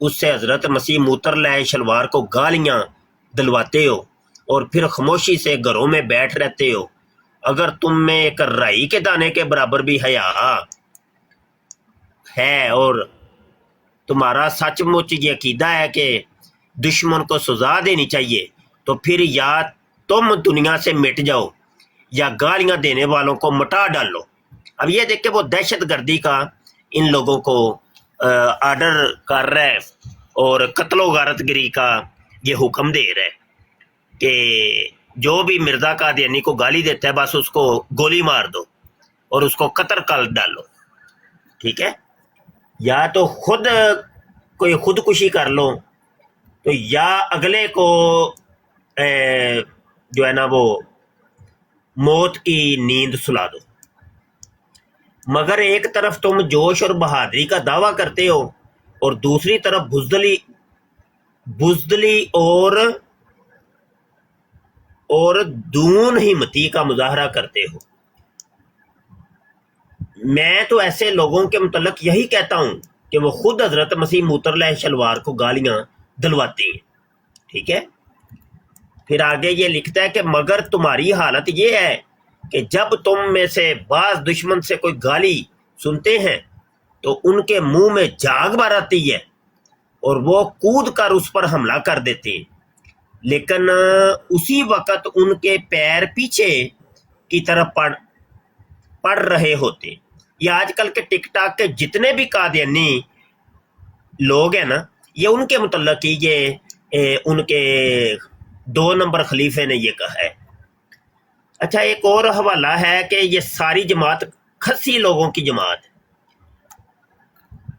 उससे हज़रत मसीह मूतर शलवार को गालियाँ दिलवाते हो और फिर खामोशी से घरों में बैठ रहते हो? अगर तुम में एक राई के दाने के बराबर भी हया है और तुम्हारा सचमुच ये अकीदा है कि दुश्मन को सजा देनी चाहिए, तो फिर या तुम दुनिया से मिट जाओ या गालियां देने वालों को मिटा डालो। अब ये देख के वो दहशत गर्दी का इन लोगों को आर्डर कर रहा है और कत्लो गारतगिरी का ये हुक्म दे रहा है कि जो भी मिर्ज़ा कादियानी को गाली देता है बस उसको गोली मार दो और उसको कत्ल कर डालो। ठीक है, या तो खुद कोई खुदकुशी कर लो, तो या अगले को जो है ना वो मौत की नींद सुला दो। मगर एक तरफ तुम जोश और बहादुरी का दावा करते हो और दूसरी तरफ बुज़दिली और दून हिम्मती का मुजाहरा करते हो। मैं तो ऐसे लोगों के मुतल्लिक यही कहता हूं कि वो खुद हजरत मसीह मूतर शलवार को गालियां दिलवाते हैं। ठीक है, फिर आगे ये लिखता है कि मगर तुम्हारी हालत ये है कि जब तुम में से बाज दुश्मन से कोई गाली सुनते हैं तो उनके मुंह में झाग भर आती है और वो कूद कर उस पर हमला कर देते हैं, लेकिन उसी वक्त उनके पैर पीछे की तरफ पड़ रहे होते। ये आजकल के टिकटॉक के जितने भी कादियानी लोग हैं ना, ये उनके मुतल्लिक ये उनके 2 नंबर खलीफे ने ये कहा है। अच्छा, एक और हवाला है कि ये सारी जमात खस्सी लोगों की जमात है।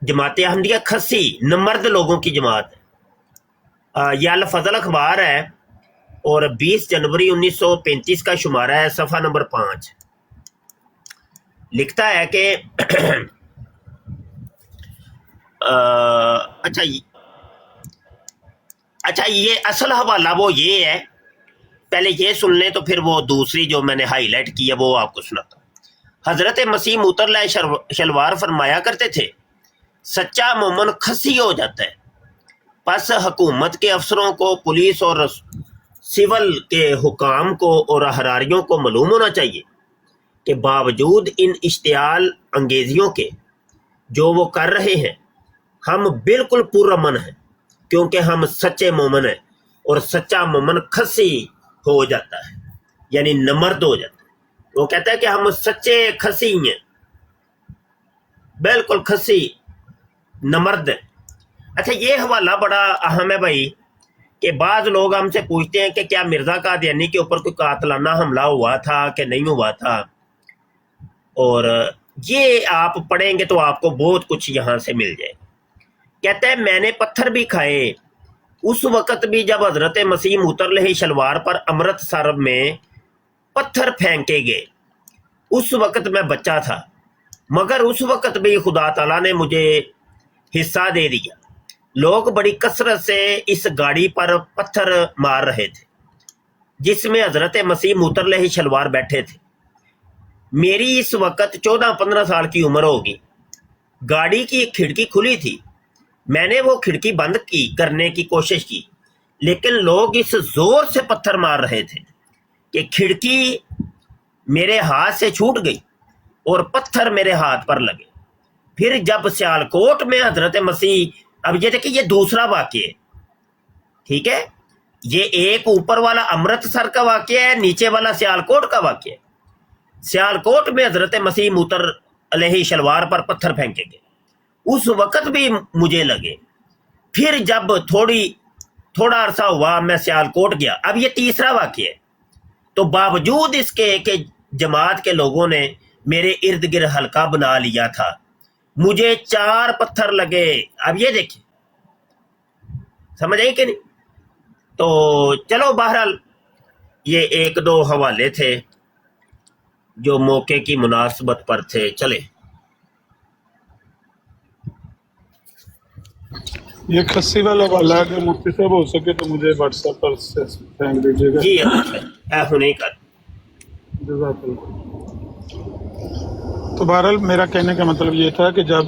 जमात अहमदिया खस्सी नमर्द लोगों की जमात है। यह अल फज़ल अखबार है और 20 जनवरी 1935 का शुमारा है, सफ़ा नंबर 5। लिखता है कि अच्छा ये असल हवाला वो ये है, पहले ये सुन लें तो फिर वो दूसरी जो मैंने हाईलाइट की है वो आपको सुनाता हूँ। हजरत मसीह मुतल्ला शलवार फरमाया करते थे, सच्चा मोमन खसी हो जाता है। बस हुकूमत के अफसरों को, पुलिस और सिविल के हुकाम को और हरारियों को मालूम होना चाहिए कि बावजूद इन इश्तियाल अंगेजियों के जो वो कर रहे हैं, हम बिल्कुल पुरअमन हैं, क्योंकि हम सच्चे मोमन हैं। और सच्चा मोमन खसी हो जाता है, यानी नमर्द हो जाता है। वो कहता है कि हम सच्चे खसी हैं, बिल्कुल खसी नमर्द हैं। अच्छा, ये हवाला बड़ा अहम है भाई, कि बाज़ लोग हमसे पूछते हैं कि क्या मिर्ज़ा कादियानी के ऊपर कोई कातलाना हमला हुआ था कि नहीं हुआ था, और ये आप पढ़ेंगे तो आपको बहुत कुछ यहाँ से मिल जाए। कहते हैं मैंने पत्थर भी खाए, उस वक़्त भी जब हज़रत मसीह मुतल्ला शलवार पर अमृतसर में पत्थर फेंके गए, उस वक़्त मैं बच्चा था, मगर उस वक़्त भी खुदा ताला ने मुझे हिस्सा दे दिया। लोग बड़ी कसरत से इस गाड़ी पर पत्थर मार रहे थे जिसमें हज़रत मसीह मुतल्ला शलवार बैठे थे। मेरी इस वक़्त 14-15 साल की उम्र होगी। गाड़ी की एक खिड़की खुली थी, मैंने वो खिड़की बंद करने की कोशिश की, लेकिन लोग इस जोर से पत्थर मार रहे थे कि खिड़की मेरे हाथ से छूट गई और पत्थर मेरे हाथ पर लगे। फिर जब सियालकोट में हज़रत मसीह, अब ये देखिए ये दूसरा वाक़या है, ठीक है, ये एक ऊपर वाला अमृतसर का वाक़या है, नीचे वाला सियालकोट का वाक़या है। सियालकोट में हज़रत मसीह मुतल्ला शलवार पर पत्थर फेंके गए, उस वक़्त भी मुझे लगे। फिर जब थोड़ा अरसा हुआ मैं सियालकोट गया, अब ये तीसरा वाक़या है, तो बावजूद इसके कि जमात के लोगों ने मेरे इर्द गिर्द हल्का बना लिया था, मुझे 4 पत्थर लगे। अब ये देखिए, समझ आई कि नहीं? तो चलो बहरहाल ये 1-2 हवाले थे जो मौके की मुनासबत पर थे। चले, ये खस्सी वाला वाला अगर मुफ्ती साहब हो सके तो मुझे व्हाट्सएप पर से फेंक दीजिएगा। जी नहीं कर। जज़ाकल्लाह। तो बहरहाल मेरा कहने का मतलब ये था कि जब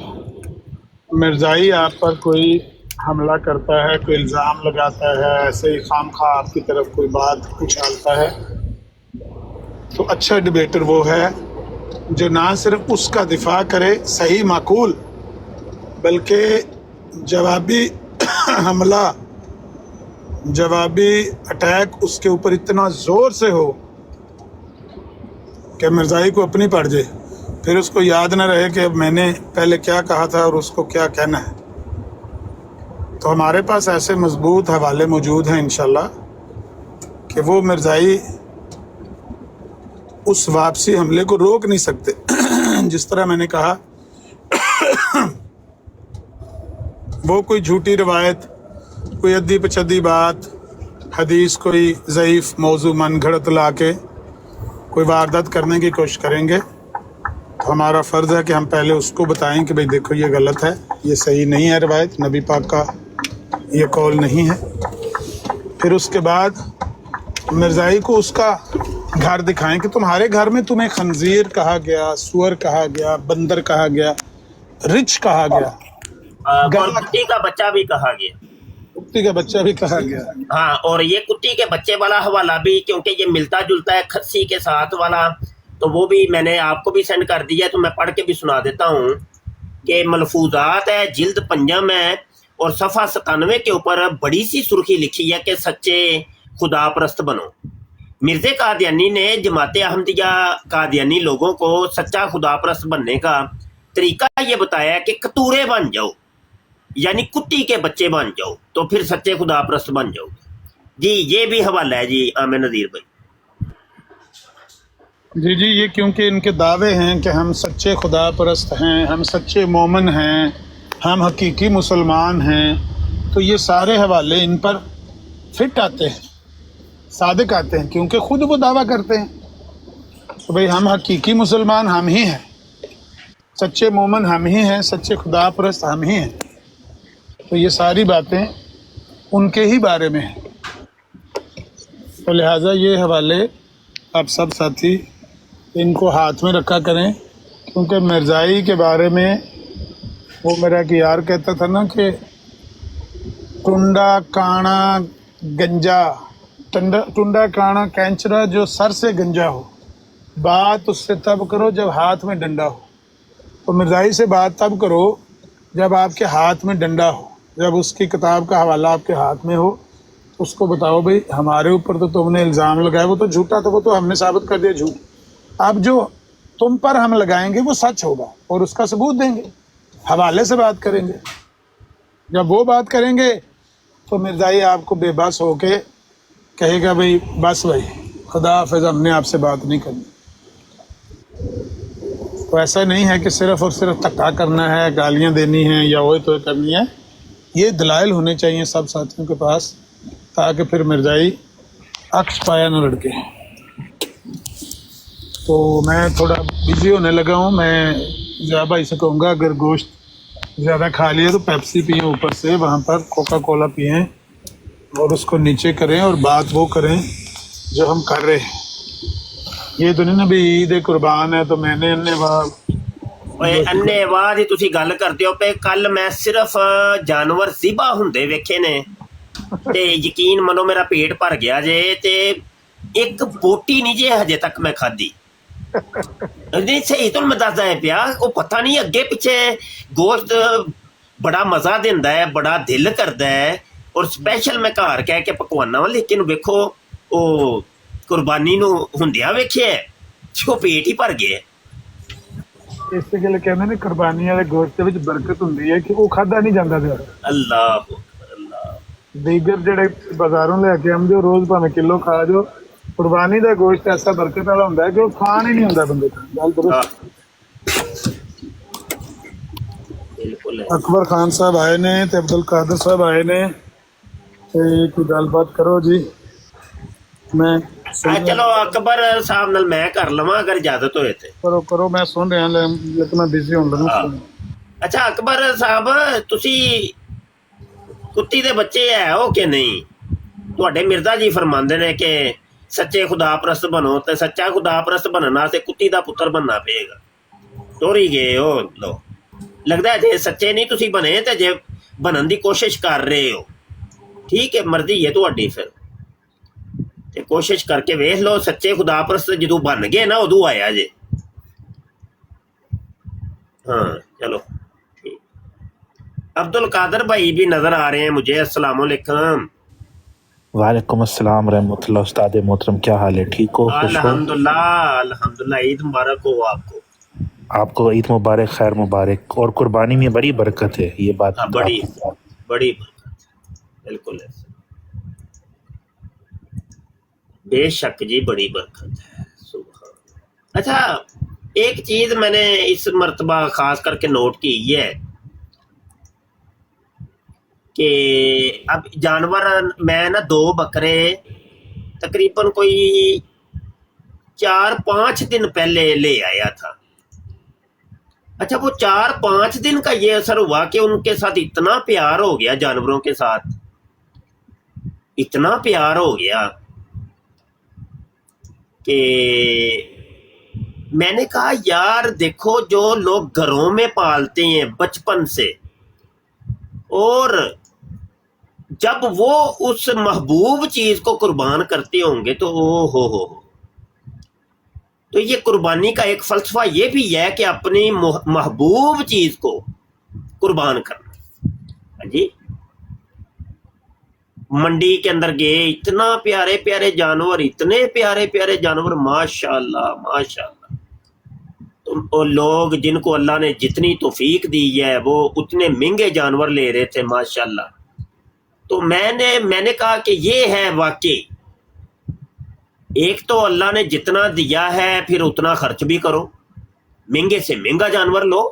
मिर्ज़ाई आप पर कोई हमला करता है, कोई इल्ज़ाम लगाता है, ऐसे ही खामखा आपकी तरफ कोई बात उछालता है, तो अच्छा डिबेटर वो है जो ना सिर्फ उसका दिफा करे सही माकूल, बल्कि जवाबी हमला, जवाबी अटैक उसके ऊपर इतना ज़ोर से हो कि मिर्ज़ाई को अपनी पड़ जाए, फिर उसको याद ना रहे कि अब मैंने पहले क्या कहा था और उसको क्या कहना है। तो हमारे पास ऐसे मजबूत हवाले मौजूद हैं इंशाल्लाह कि वो मिर्ज़ाई उस वापसी हमले को रोक नहीं सकते। जिस तरह मैंने कहा, वो कोई झूठी रवायत, कोई अद्दी पचद्दी बात, हदीस कोई ज़ईफ़ मौजू मन घड़त ला के कोई वारदात करने की कोशिश करेंगे, तो हमारा फ़र्ज़ है कि हम पहले उसको बताएं कि भाई देखो ये गलत है, ये सही नहीं है, रवायत नबी पाक का ये कौल नहीं है। फिर उसके बाद मिर्ज़ाई को उसका घर दिखाएं कि तुम्हारे घर में तुम्हें खंजीर कहा गया, सुअर कहा गया, बंदर कहा गया, रिच कहा गया, कुत्ती का बच्चा भी कहा गया, कुत्ती का बच्चा भी कहा गया। हाँ, और ये कुत्ती के बच्चे वाला हवाला भी, क्योंकि ये मिलता जुलता है खस्सी के साथ वाला, तो वो भी मैंने आपको भी सेंड कर दिया, तो मैं पढ़ के भी सुना देता हूँ कि मलफूजात है, जिल्द 5 है और सफ़ा 97 के ऊपर बड़ी सी सुर्खी लिखी है कि सच्चे खुदा परस्त बनो। मिर्ज़े कादियानी ने जमाते अहमदिया कादियानी लोगों को सच्चा खुदा परस्त बनने का तरीका ये बताया कि कतूरे बन जाओ, यानी कुत्ती के बच्चे बन जाओ, तो फिर सच्चे खुदा परस्त बन जाओ। जी ये भी हवाला है जी आमिर नज़ीर भाई। जी ये क्योंकि इनके दावे हैं कि हम सच्चे खुदा परस्त हैं, हम सच्चे मोमन हैं, हम हकीकी मुसलमान हैं, तो ये सारे हवाले इन पर फिट आते हैं, सादिक आते हैं, क्योंकि खुद वो दावा करते हैं तो भाई हम हकीकी मुसलमान हम ही हैं, सच्चे मोमन हम ही हैं, सच्चे खुदा परस्त हम ही हैं। तो ये सारी बातें उनके ही बारे में हैं। तो लिहाजा ये हवाले आप सब साथी इनको हाथ में रखा करें, क्योंकि मिर्ज़ाई के बारे में वो मेरा एक यार कहता था ना कि टुंडा काना गंजा, टुंडा काना कैंचरा जो सर से गंजा हो, बात उससे तब करो जब हाथ में डंडा हो। तो मिर्ज़ाई से बात तब करो जब आपके हाथ में डंडा हो, जब उसकी किताब का हवाला आपके हाथ में हो। उसको बताओ भाई हमारे ऊपर तो तुमने इल्ज़ाम लगाया, वो तो झूठा था, वो तो हमने साबित कर दिया झूठ। अब जो तुम पर हम लगाएंगे वो सच होगा और उसका सबूत देंगे, हवाले से बात करेंगे। जब वो बात करेंगे तो मिर्ज़ाई आपको बेबस होके कहेगा भाई बस भाई खुदा हाफिज़, हमने आपसे बात नहीं करनी। तो ऐसा नहीं है कि सिर्फ और सिर्फ धक्का करना है, गालियां देनी हैं या वही तो करनी है। ये दलाइल होने चाहिए सब साथियों के पास, ताकि फिर मिर्ज़ाई अक्स पाया न लड़के। तो मैं थोड़ा बिजी होने लगा हूँ। मैं ज़्यादा भाई से कहूँगा अगर गोश्त ज़्यादा खा लिया तो पेप्सी पिए, ऊपर से वहाँ पर कोका कोला पिए और उसको नीचे करें और बात वो करें जो हम कर रहे हैं। ये तो नहीं ना भी ईद कुर्बान है तो मैंने ਓਏ ਅੰਨੇਵਾਹ ਦੀ ਤੁਸੀਂ ਗੱਲ ਕਰਦੇ ਹੋ ਪਏ। ਕੱਲ ਮੈਂ ਸਿਰਫ ਜਾਨਵਰ ਜ਼ਿਬਾ ਹੁੰਦੇ ਵੇਖੇ ਨੇ ਤੇ ਯਕੀਨ ਮੰਨੋ ਮੇਰਾ ਪੇਟ ਭਰ ਗਿਆ ਜੇ, ਤੇ ਇੱਕ ਬੋਟੀ ਨਹੀਂ ਜੇ ਹਜੇ ਤੱਕ ਮੈਂ ਖਾਧੀ। ਨਹੀਂ ਸਹੀ ਤੁਹਾਨੂੰ ਮੈਂ ਦੱਸਦਾ ਪਿਆ, ਉਹ ਪਤਾ ਨਹੀਂ ਅੱਗੇ ਪਿੱਛੇ ਗੋਸ਼ਤ ਬੜਾ ਮਜ਼ਾ ਦਿੰਦਾ ਹੈ, ਬੜਾ ਦਿਲ ਕਰਦਾ ਹੈ, ਔਰ ਸਪੈਸ਼ਲ ਮੈਂ ਘਰ ਕਹਿ ਕੇ ਪਕਵਾਨਾ ਵਾ। ਲੇਕਿਨ ਵੇਖੋ ਉਹ ਕੁਰਬਾਨੀ ਨੂੰ ਹੁੰਦਿਆਂ ਵੇਖਿਆ ਜੋ ਪੇਟ ਹੀ ਭਰ ਗਿਆ। ਇਸੇ ਗੱਲ ਕਹਿੰਦੇ ਨੇ ਕੁਰਬਾਨੀ ਵਾਲੇ ਗੋਸ਼ਤ ਦੇ ਵਿੱਚ ਬਰਕਤ ਹੁੰਦੀ ਹੈ ਕਿ ਉਹ ਖਾਧਾ ਨਹੀਂ ਜਾਂਦਾ ਪਿਆ। ਅੱਲਾਹ ਅੱਲਾਹ। ਦੀਗਰ ਜਿਹੜੇ ਬਾਜ਼ਾਰੋਂ ਲੈ ਕੇ ਆਉਂਦੇ ਹੋ ਰੋਜ਼ ਭਾਵੇਂ ਕਿਲੋ ਖਾ ਜਾਓ, ਕੁਰਬਾਨੀ ਦਾ ਗੋਸ਼ਤ ਐਸਾ ਬਰਕਤ ਵਾਲਾ ਹੁੰਦਾ ਹੈ ਕਿ ਉਹ ਖਾਣ ਹੀ ਨਹੀਂ ਹੁੰਦਾ ਬੰਦੇ ਤੋਂ। ਗੱਲ ਦਰੁਸਤ। ਬਿਲਕੁਲ ਅਕਬਰ ਖਾਨ ਸਾਹਿਬ ਆਏ ਨੇ ਤੇ ਅਬਦੁਲ ਕਾਦਰ ਸਾਹਿਬ ਆਏ ਨੇ ਤੇ ਕੋਈ ਗੱਲਬਾਤ ਕਰੋ ਜੀ। ਮੈਂ ਚਲੋ ਅਕਬਰ ਸਾਹਿਬ ਨਾਲ ਮੈਂ ਕਰ ਲਵਾਂ ਅਗਰ ਇਜਾਜ਼ਤ ਹੋਏ ਤੇ। ਕਰੋ ਕਰੋ, ਮੈਂ ਸੁਣ ਰਿਹਾ ਲੇਕਿਨ ਮੈਂ ਬਿਜ਼ੀ ਹੋਣ ਲੱਗਾ। ਅੱਛਾ ਅਕਬਰ ਸਾਹਿਬ, ਤੁਸੀਂ ਕੁੱਤੀ ਦੇ ਬੱਚੇ ਹੈ ਹੋ ਕਿ ਨਹੀਂ? ਤੁਹਾਡੇ ਮਿਰਜ਼ਾ ਜੀ ਫਰਮਾਉਂਦੇ ਨੇ ਕਿ ਸੱਚੇ ਖੁਦਾ ਪ੍ਰਸਤ ਬਣੋ, ਤੇ ਸੱਚਾ ਖੁਦਾ ਪ੍ਰਸਤ ਬਣਨ ਵਾਸਤੇ ਕੁੱਤੀ ਦਾ ਪੁੱਤਰ ਬਣਨਾ ਪਏਗਾ। ਤੋਰੀ ਗਏ ਹੋ ਲੋ। ਲੱਗਦਾ ਜੇ ਸੱਚੇ ਨਹੀਂ ਤੁਸੀਂ ਬਣੇ ਤੇ ਜੇ ਬਣਨ ਦੀ ਕੋਸ਼ਿਸ਼ ਕਰ ਰਹੇ ਹੋ, ਠੀਕ ਹੈ, ਮਰਜ਼ੀ ਹੈ ਤੁਹਾਡੀ। ਫਿਰ ਤੇ ਕੋਸ਼ਿਸ਼ ਕਰਕੇ ਵੇਖ ਲਓ, ਸੱਚੇ ਖੁਦਾ ਪ੍ਰਸਤ ਜਦੋਂ ਬਣ ਗਏ ਨਾ ਉਦੋਂ ਆਇਆ ਜੇ। हाँ चलो ठीक। अब्दुल कादर भाई भी नजर आ रहे हैं मुझे। अस्सलाम वालेकुम। वालेकुम अस्सलाम रहमतुल्लाह। उस्ताद मोहतरम क्या हाल है, ठीक हो? अल्हम्दुलिल्लाह अल्हम्दुलिल्लाह। ईद मुबारक हो आपको। आपको ईद मुबारक, खैर मुबारक। और कुर्बानी में बड़ी बरकत है, ये बात बड़ी बड़ी बरकत, बिल्कुल है, बेशक जी, बड़ी बरकत है। सुभान। अच्छा एक चीज मैंने इस मर्तबा खास करके नोट की है कि अब जानवर मैं ना 2 बकरे तकरीबन कोई 4-5 दिन पहले ले आया था। अच्छा वो 4-5 दिन का ये असर हुआ कि उनके साथ इतना प्यार हो गया, जानवरों के साथ इतना प्यार हो गया कि मैंने कहा यार देखो, जो लोग घरों में पालते हैं बचपन से, और जब वो उस महबूब चीज को कुर्बान करते होंगे तो ओ हो। तो ये कुर्बानी का एक फलसफा ये भी है कि अपनी महबूब चीज को कुर्बान करना। जी मंडी के अंदर गए, इतना प्यारे प्यारे जानवर, इतने प्यारे प्यारे जानवर, माशाल्लाह माशाल्लाह। तो लोग जिनको अल्लाह ने जितनी तौफीक दी है वो उतने महंगे जानवर ले रहे थे माशाल्लाह। तो मैंने कहा कि ये है वाकई, एक तो अल्लाह ने जितना दिया है फिर उतना खर्च भी करो, महंगे से महंगा जानवर लो।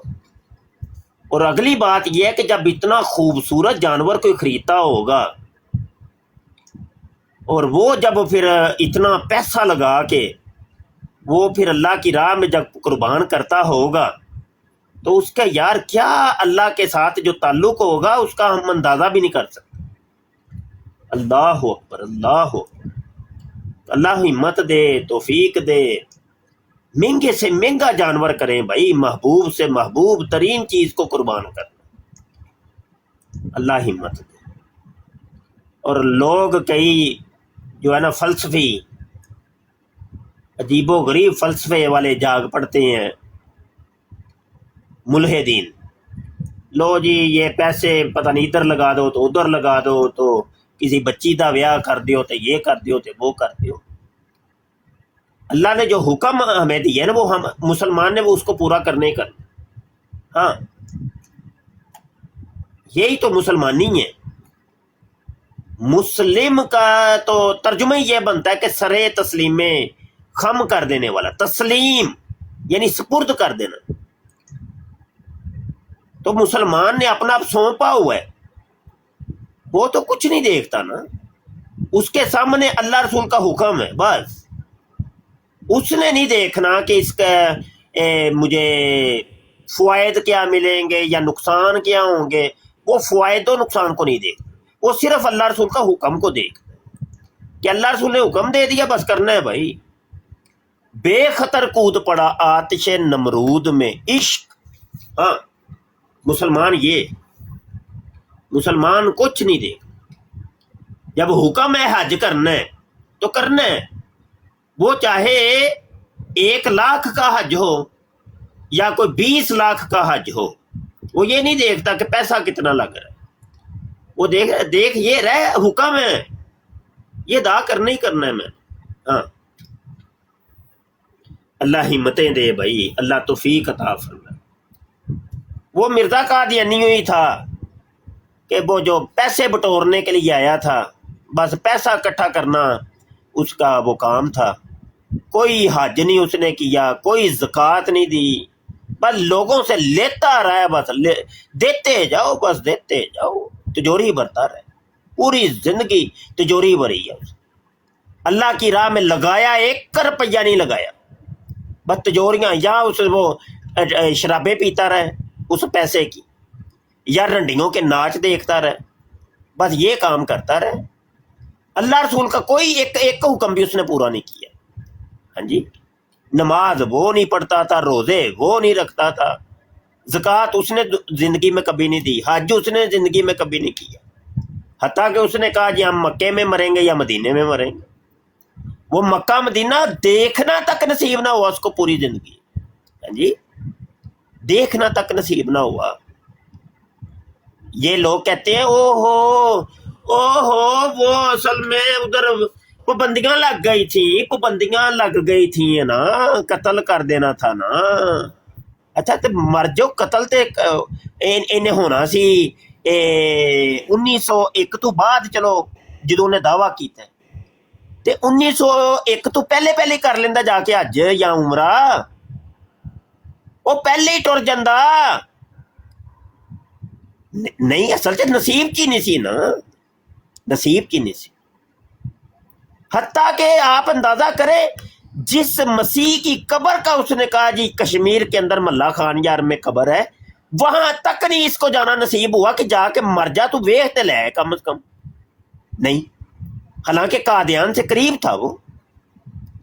और अगली बात यह है कि जब इतना खूबसूरत जानवर कोई खरीदता होगा और वो जब फिर इतना पैसा लगा के वो फिर अल्लाह की राह में जब कुर्बान करता होगा تو اس کا یار کیا اللہ کے ساتھ جو تعلق ہوگا اس کا ہم اندازہ بھی نہیں کر سکتے. اللہ اکبر، اللہ اکبر. اللہ ہمت دے، توفیق دے. مہنگے سے مہنگا جانور کریں بھائی، محبوب سے محبوب ترین چیز کو قربان کرنا. اللہ ہمت دے. اور لوگ کئی جو ہے نا فلسفی، عجیب و غریب فلسفے والے جاگ پڑتے ہیں ملحدین. لو جی یہ پیسے پتہ نہیں ادھر لگا دو تو ادھر لگا دو، تو کسی بچی کا بیاہ کر دیو تو یہ کر دیو تو وہ کر دیو. اللہ نے جو حکم ہمیں دیا ہے نا، وہ ہم مسلمان نے وہ اس کو پورا کرنے کا. ہاں یہی تو مسلمانی ہے. مسلم کا تو ترجمہ ہی یہ بنتا ہے کہ سرے تسلیم میں خم کر دینے والا. تسلیم یعنی سپرد کر دینا. تو مسلمان نے اپنا آپ سونپا ہوا ہے، وہ تو کچھ نہیں دیکھتا نا. اس کے سامنے اللہ رسول کا حکم ہے بس. اس نے نہیں دیکھنا کہ اس کا مجھے فوائد کیا ملیں گے یا نقصان کیا ہوں گے. وہ فوائد و نقصان کو نہیں دیکھتا، وہ صرف اللہ رسول کا حکم کو دیکھتا ہے کہ اللہ رسول نے حکم دے دیا بس کرنا ہے بھائی. بے خطر کود پڑا آتش نمرود میں عشق. ہاں مسلمان یہ مسلمان کچھ نہیں دیکھتا. جب حکم ہے حج کرنا ہے تو کرنا ہے، وہ چاہے 1 لاکھ کا حج ہو یا کوئی 20 لاکھ کا حج ہو. وہ یہ نہیں دیکھتا کہ پیسہ کتنا لگ رہا ہے. وہ دیکھ یہ رہے حکم ہے، یہ ادا کرنا ہی کرنا ہے میں. ہاں اللہ ہمتیں دے بھائی، اللہ توفیق عطا فرمائے. وہ مرزا قادیانی ہوئی تھا کہ وہ جو پیسے بٹورنے کے لیے آیا تھا، بس پیسہ اکٹھا کرنا اس کا وہ کام تھا. کوئی حج نہیں اس نے کیا، کوئی زکوٰۃ نہیں دی، بس لوگوں سے لیتا رہا ہے. بس دیتے جاؤ، بس دیتے جاؤ، تجوری بھرتا رہے. پوری زندگی تجوری بھری ہے. اللہ کی راہ میں لگایا 1 روپیہ نہیں لگایا، بس تجوریاں. یا اس وہ شرابیں پیتا رہے اس پیسے کی، یا رنڈیوں کے ناچ دیکھتا رہے، بس یہ کام کرتا رہے. اللہ رسول کا کوئی ایک حکم بھی اس نے پورا نہیں کیا. ہاں جی، نماز وہ نہیں پڑھتا تھا، روزے وہ نہیں رکھتا تھا، زکوٰۃ اس نے زندگی میں کبھی نہیں دی، حج اس نے زندگی میں کبھی نہیں کیا. حتیٰ کہ اس نے کہا جی ہم مکے میں مریں گے یا مدینے میں مریں گے. وہ مکہ مدینہ دیکھنا تک نصیب نہ ہوا اس کو پوری زندگی. ہاں جی، دیکھنا تک نصیب نہ ہوا. یہ لوگ کہتے ہیں او ہو وہ اصل میں ادھر پابندیاں لگ گئی تھیں نا، قتل کر دینا تھا نا. اچھا تو مر جو، قتل تے انہیں ہونا سی 1901 تو بعد. چلو جدوں نے دعویٰ کیتا ہے تے 1901 تو پہلے کر لیندہ جا کے حج یا عمرہ، وہ پہلے ہی ٹر جاندہ. نہیں اصل سے نصیب کی نہیں سی نا، نصیب کی نہیں سی. حتیٰ کہ آپ اندازہ کریں جس مسیح کی قبر کا اس نے کہا جی کشمیر کے اندر ملا خان یار میں قبر ہے، وہاں تک نہیں اس کو جانا نصیب ہوا کہ جا کے مر جا تو ویختے لے کم از کم. نہیں، حالانکہ قادیان سے قریب تھا وہ.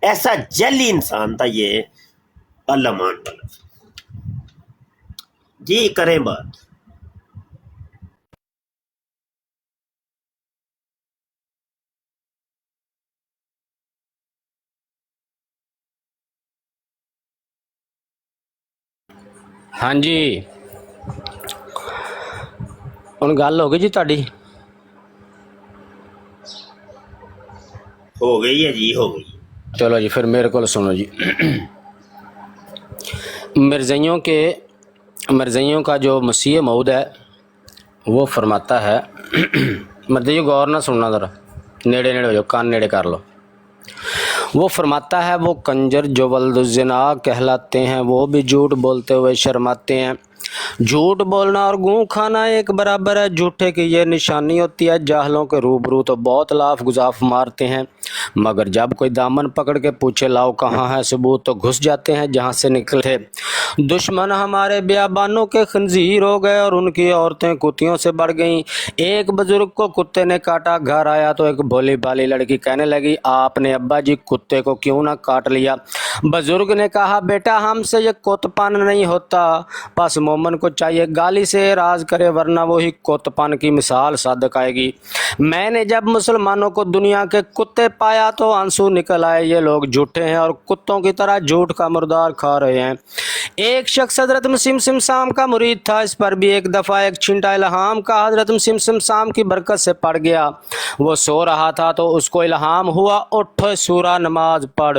ایسا جعلی انسان تھا یہ اللہ مان والا. جی کریں بات. ہاں جی، ہن گل ہو گئی جی تہاڈی؟ ہو گئی ہے جی، ہو گئی. چلو جی پھر میرے کو سنو جی. مرزائیوں کا جو مسیح موعود ہے وہ فرماتا ہے، مرزائیوں غور نہ سننا، ذرا نیڑے ہو جاؤ، کان نیڑے کر لو. وہ فرماتا ہے وہ کنجر جو ولد الزنا کہلاتے ہیں وہ بھی جھوٹ بولتے ہوئے شرماتے ہیں. झूठ बोलना और गूं खाना एक बराबर है। झूठे की ये निशानी होती है। जाहलों के रूबरू तो बहुत लाफ गुजाफ मारते हैं, मगर जब कोई दामन पकड़ के पूछे लाओ कहाँ है सबूत, तो घुस जाते हैं जहाँ से निकले थे। दुश्मन हमारे बियाबानों के खंजीर हो गए और उनकी औरतें कुत्तियों से बढ़ गईं। एक बुजुर्ग को कुत्ते ने काटा, घर आया तो एक भोली भाली लड़की कहने लगी, आपने अब्बा जी कुत्ते को क्यों ना काट लिया। बुजुर्ग ने कहा, बेटा हमसे ये कोतपन नहीं होता, बस मोमन को चाहिए गाली से राज करे, वरना वही कोतपन की मिसाल सादक आएगी। मैंने जब मुसलमानों को दुनिया के कुत्ते पाया तो आंसू निकल आए। ये लोग झूठे हैं और कुत्तों की तरह झूठ का मुर्दार खा रहे हैं। एक शख्स हजरत मुस्लिम सिमसाम का मुरीद था। इस पर भी एक दफ़ा एक छिंटा इल्हाम का हजरत मुस्लिम सिमसाम की बरकत से पड़ गया। वो सो रहा था तो उसको इल्हाम हुआ, उठ सूरा नमाज पढ़।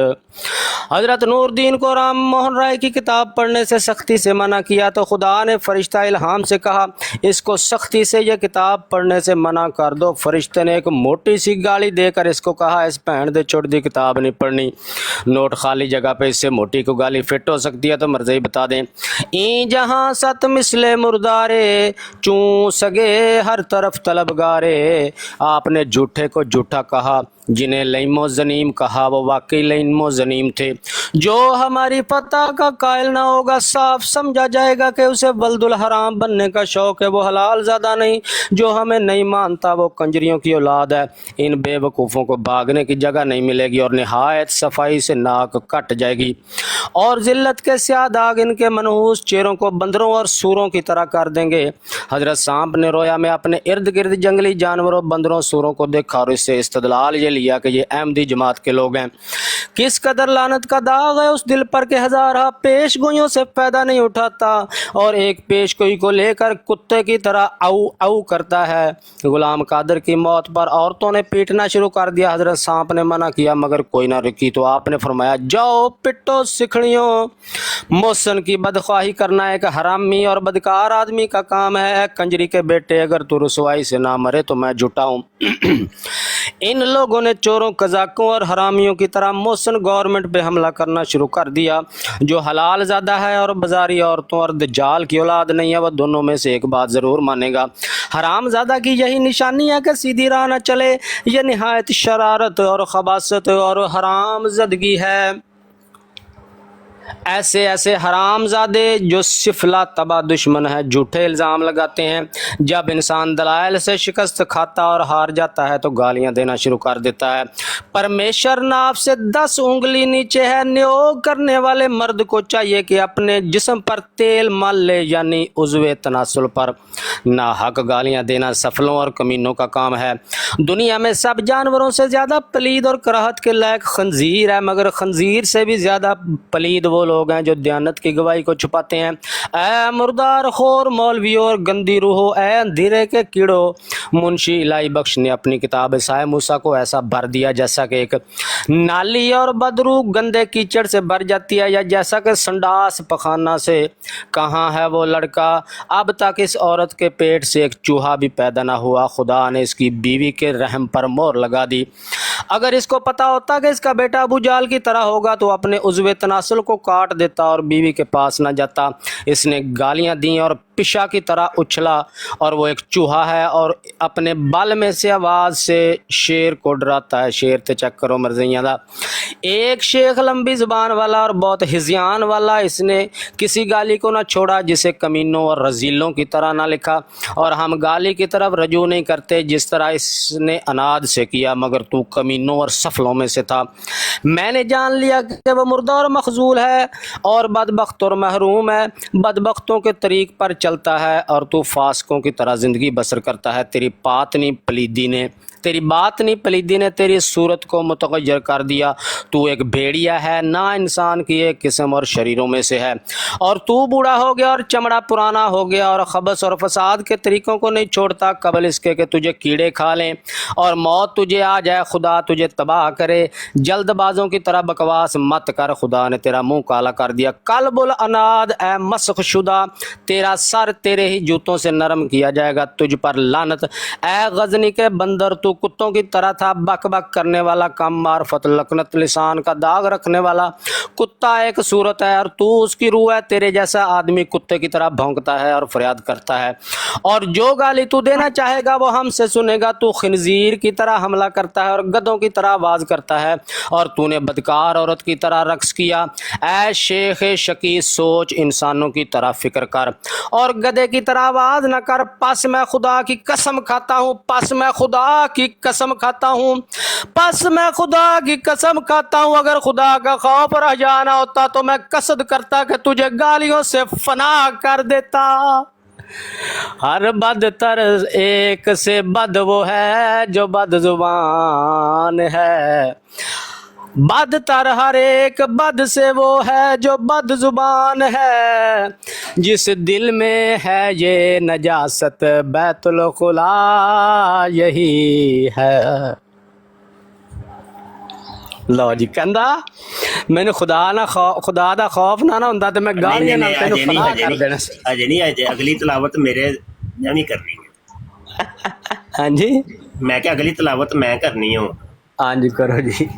हजरत नूरदीन को राम मोहन राय की किताब पढ़ने से सख्ती से मना किया तो खुदा ने फरिश्ता इल्हाम से कहा, इसको सख्ती से यह किताब पढ़ने से मना कर दो। फरिश्ते ने एक मोटी सी गाली देकर इसको कहा, इस भैन दे चुड़ दी किताब नहीं पढ़नी। नोट खाली जगह पे इससे मोटी को गाली फिट हो सकती है तो मर्जी बता दें। ई जहां सत मिसले मुर्दारे, चूं सगे हर तरफ तलबगारे। आपने झूठे को झूठा कहा, जिन्हें लईमो जनीम कहा वो वाकई लईमो जनीम थे। जो हमारी फतह का कायल ना होगा, साफ समझा जाएगा कि उसे वल्दुल हराम बनने का शौक है, वो हलाल ज़्यादा नहीं। जो हमें नहीं मानता वो कंजरियों की औलाद है। इन बेवकूफ़ों को भागने की जगह नहीं मिलेगी और निहायत सफाई से नाक कट जाएगी और जिल्लत के स्याह दाग इनके मनहूस चेहरों को बंदरों और सूरों की तरह कर देंगे। हजरत सांप ने रोया में अपने इर्द गिर्द जंगली जानवरों, बंदरों, सूरों को देखा और इससे इस्तदलाल ये लिया कि ये अहमदी जमात के लोग हैं। किस कदर लानत का दाग है उस दिल पर के हजारा पेश गोइयों से पैदा नहीं उठाता और एक पेश गोई को लेकर कुत्ते की तरह आऊ आऊ करता है। गुलाम कादर की मौत पर औरतों ने पीटना शुरू कर दिया। हजरत सांप ने मना किया मगर कोई ना रुकी तो आपने फरमाया, जाओ पिटो सिखड़ियों। मोहसन की बदख्वाही करना एक हरामी और बदकार आदमी का काम है। कंजरी के बेटे, अगर तू रसवाई से ना मरे तो मैं जुटाऊं। इन लोगों ने चोरों, कजाकों और हरामियों की तरह मोहसन गवर्नमेंट पे हमला करना शुरू कर दिया। जो हलाल ज़्यादा है और बाजारी औरतों और दज्जाल की औलाद नहीं है, वह दोनों में से एक बात ज़रूर मानेगा। हराम ज़्यादा की यही निशानी है कि सीधी राह न चले। यह निहायत शरारत और खबासत और हराम ज़दगी है। ऐसे ऐसे हरामजादे जो सिफला तबा दुश्मन है, झूठे इल्ज़ाम लगाते हैं। जब इंसान दलाइल से शिकस्त खाता और हार जाता है तो गालियां देना शुरू कर देता है। परमेश्वर नाफ से 10 उंगली नीचे है। नियोग करने वाले मर्द को चाहिए कि अपने जिस्म पर तेल मल ले, यानी उज़्वे तनासुल पर। ना हक गालियां देना सफलों और कमीनों का काम है। दुनिया में सब जानवरों से ज़्यादा पलीद और कराहत के लायक खंजीर है, मगर खंजीर से भी ज़्यादा पलीद वो लोग हैं जो दयानत की गवाही को छुपाते हैं। ऐ मुर्दार खोर मौलवियों और गंदी रूहो, ऐ अंधेरे के कीड़ो। मुंशी इलाही बख्श ने अपनी किताब साए मूसा को ऐसा भर दिया जैसा कि एक नाली और बदरू गंदे कीचड़ से भर जाती है, या जैसा कि संडास पखाना से। कहाँ है वो लड़का? अब तक इस औरत के पेट से एक चूहा भी पैदा ना हुआ। खुदा ने इसकी बीवी के रहम पर मोहर लगा दी। अगर इसको पता होता कि इसका बेटा अबू जाल की तरह होगा तो अपने उज़्वे तनासुल को काट देता और बीवी के पास न जाता। इसने गालियां दी और पिशा की तरह उछला, और वो एक चूहा है और अपने बल में से आवाज़ से शेर को डराता है। शेर ते चेक करो मर्जियां दा। एक शेख लंबी ज़ुबान वाला और बहुत हिज़यान वाला, इसने किसी गाली को ना छोड़ा जिसे कमीनों और रजीलों की तरह ना लिखा, और हम गाली की तरफ रजू नहीं करते जिस तरह इसने अनाद से किया, मगर तू कमीनों और सफलों में से था। मैंने जान लिया कि वह मुर्दा और मखजूल है और बदबख्त और महरूम है। बदबख्तों के तरीक पर चलता है और तू फासकों की तरह ज़िंदगी बसर करता है। तेरी बातनी पलीदी ने तेरी सूरत को मुतग़य्यर कर दिया। तू एक भेड़िया है, ना इंसान की एक किस्म और शरीरों में से है, और तू बूढ़ा हो गया और चमड़ा पुराना हो गया और खबस और फसाद के तरीक़ों को नहीं छोड़ता कबल इसके कि तुझे कीड़े खा लें और मौत तुझे आ जाए, खुदा तुझे तबाह करे। जल्दबाजों की तरह बकवास मत कर, खुदा ने तेरा मुंह काला कर दिया। कल्बुल अनाद ए मस्ख शुदा, तेरा सर तेरे ही जूतों से नरम किया जाएगा। तुझ पर लानत ए गजनी के बंदर, तू कुत्तों की तरह था, बक बक करने वाला, कम मार्फत, लकनत, लिसान का दाग रखने वाला। कुत्ता एक सूरत है और तू उसकी रूह है। तेरे जैसा आदमी कुत्ते की तरह भौंकता है और फरियाद करता है, और जो गाली तू देना चाहेगा वो हमसे सुनेगा। तू खिंजीर की तरह हमला करता है और गधों की तरह आवाज करता है, और तूने बदकार औरत की तरह रक्स किया। ऐ शेख शकी, सोच, इंसानों की तरह फिक्र कर और गधे की तरह आवाज न कर। पस मैं खुदा की कसम खाता हूँ, पस मैं खुदा की कसम खाता हूँ, पस मैं खुदा की कसम खाता हूँ, अगर खुदा का खौफ रह जाना होता तो मैं कसद करता कि तुझे गालियों से फना कर देता। हर बदतर एक से बद वो है जो बद जुबान है, बदतर हर एक बद से वो है जो बद जुबान है। जिस दिल में है ये नजासत बैतुल खुला यही है। लो जी, कहंदा मैंने खुदा दा खौफ ना हुंदा ते मैं गालियां नाल तैनूं फना कर देना सी। अजे नहीं, अजे अगली तलावत मेरे नहीं करनी है। हाँ जी, मैं क्या अगली तलावत मैं करनी हूँ। हाँ जी, करो जी।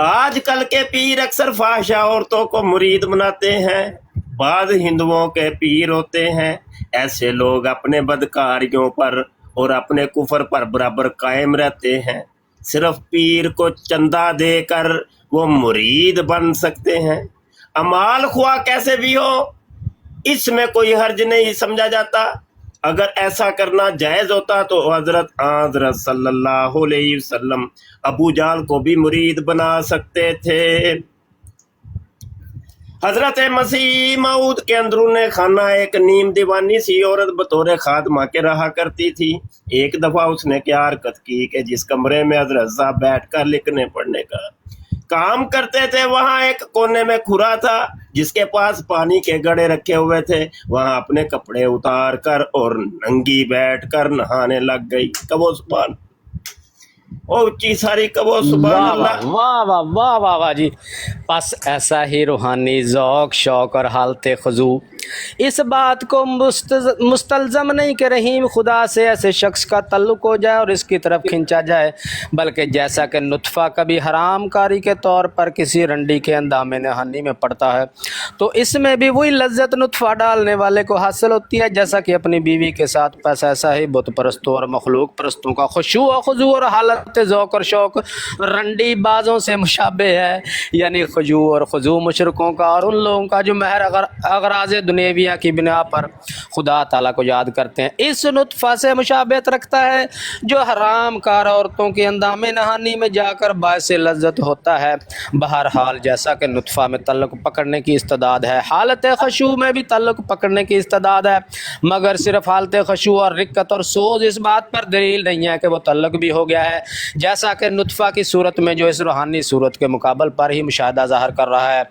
आजकल के पीर अक्सर फाशा औरतों को मुरीद बनाते हैं, बाद हिंदुओं के पीर होते हैं। ऐसे लोग अपने बदकारियों पर और अपने कुफर पर बराबर कायम रहते हैं। सिर्फ पीर को चंदा देकर वो मुरीद बन सकते हैं। अमाल ख्वाह कैसे भी हो, इसमें कोई हर्ज नहीं समझा जाता। अगर ऐसा करना जायज होता तो हजरत सल्लल्लाहु अलैहि वसल्लम अबू जाल को भी मुरीद बना सकते थे। हजरत मसीह मऊद के अंदरूने खाना एक नीम दीवानी सी औरत बतौर खादमा के रहा करती थी। एक दफा उसने क्या हरकत की कि जिस कमरे में हजरत साहब बैठकर लिखने पढ़ने का काम करते थे, वहां एक कोने में खुरा था जिसके पास पानी के गड़े रखे हुए थे। वहां अपने कपड़े उतार कर और नंगी बैठ कर नहाने लग गई। कबो सुभान, ओ ऊंची सारी कबो सुभान वाह अल्लाह। वाह वाह वाह वाह वाह वाह जी। बस ऐसा ही रूहानी ज़ौक़, शौक़ और हालत ख़ुज़ू इस बात को मुस्तलज़म नहीं कि रहीम खुदा से ऐसे शख्स का तल्लुक़ हो जाए और इसकी तरफ खिंचा जाए, बल्कि जैसा कि नुत्फ़ा कभी हराम कारी के तौर पर किसी रंडी के अंदामे नहानी में पड़ता है, तो इसमें भी वही लज्जत नुत्फ़ा डालने वाले को हासिल होती है जैसा कि अपनी बीवी के साथ। बस ऐसा ही बुत परस्तों और मखलूक परस्तों का खुशू और खुजू और हालत ज़ौक़ और शौक़ रंडी बाज़ों से मुशाबे है, यानी खुजू और खुजू मुशरकों का और उन लोगों का जो महर अगराज़ दुनियाविया की बिना पर खुदा ताला को याद करते हैं, इस नुत्फ़ा से मुशाबहत रखता है जो हराम कार औरतों के अंदामे नहानी में जाकर बायस लज्जत होता है। बहरहाल जैसा कि नुत्फ़ा में तल्लुक़ पकड़ने की इस्तिदाद है, हालत खशू में भी तल्लुक़ पकड़ने की इस्तिदाद है, मगर सिर्फ हालत खशू और रिक्कत और सोज इस बात पर दलील नहीं है कि वो तल्लुक़ भी हो गया है, जैसा कि नुत्फ़ा की सूरत में जो इस रूहानी सूरत के मुकाबल पर ही मुशाहदा ज़ाहिर कर रहा है।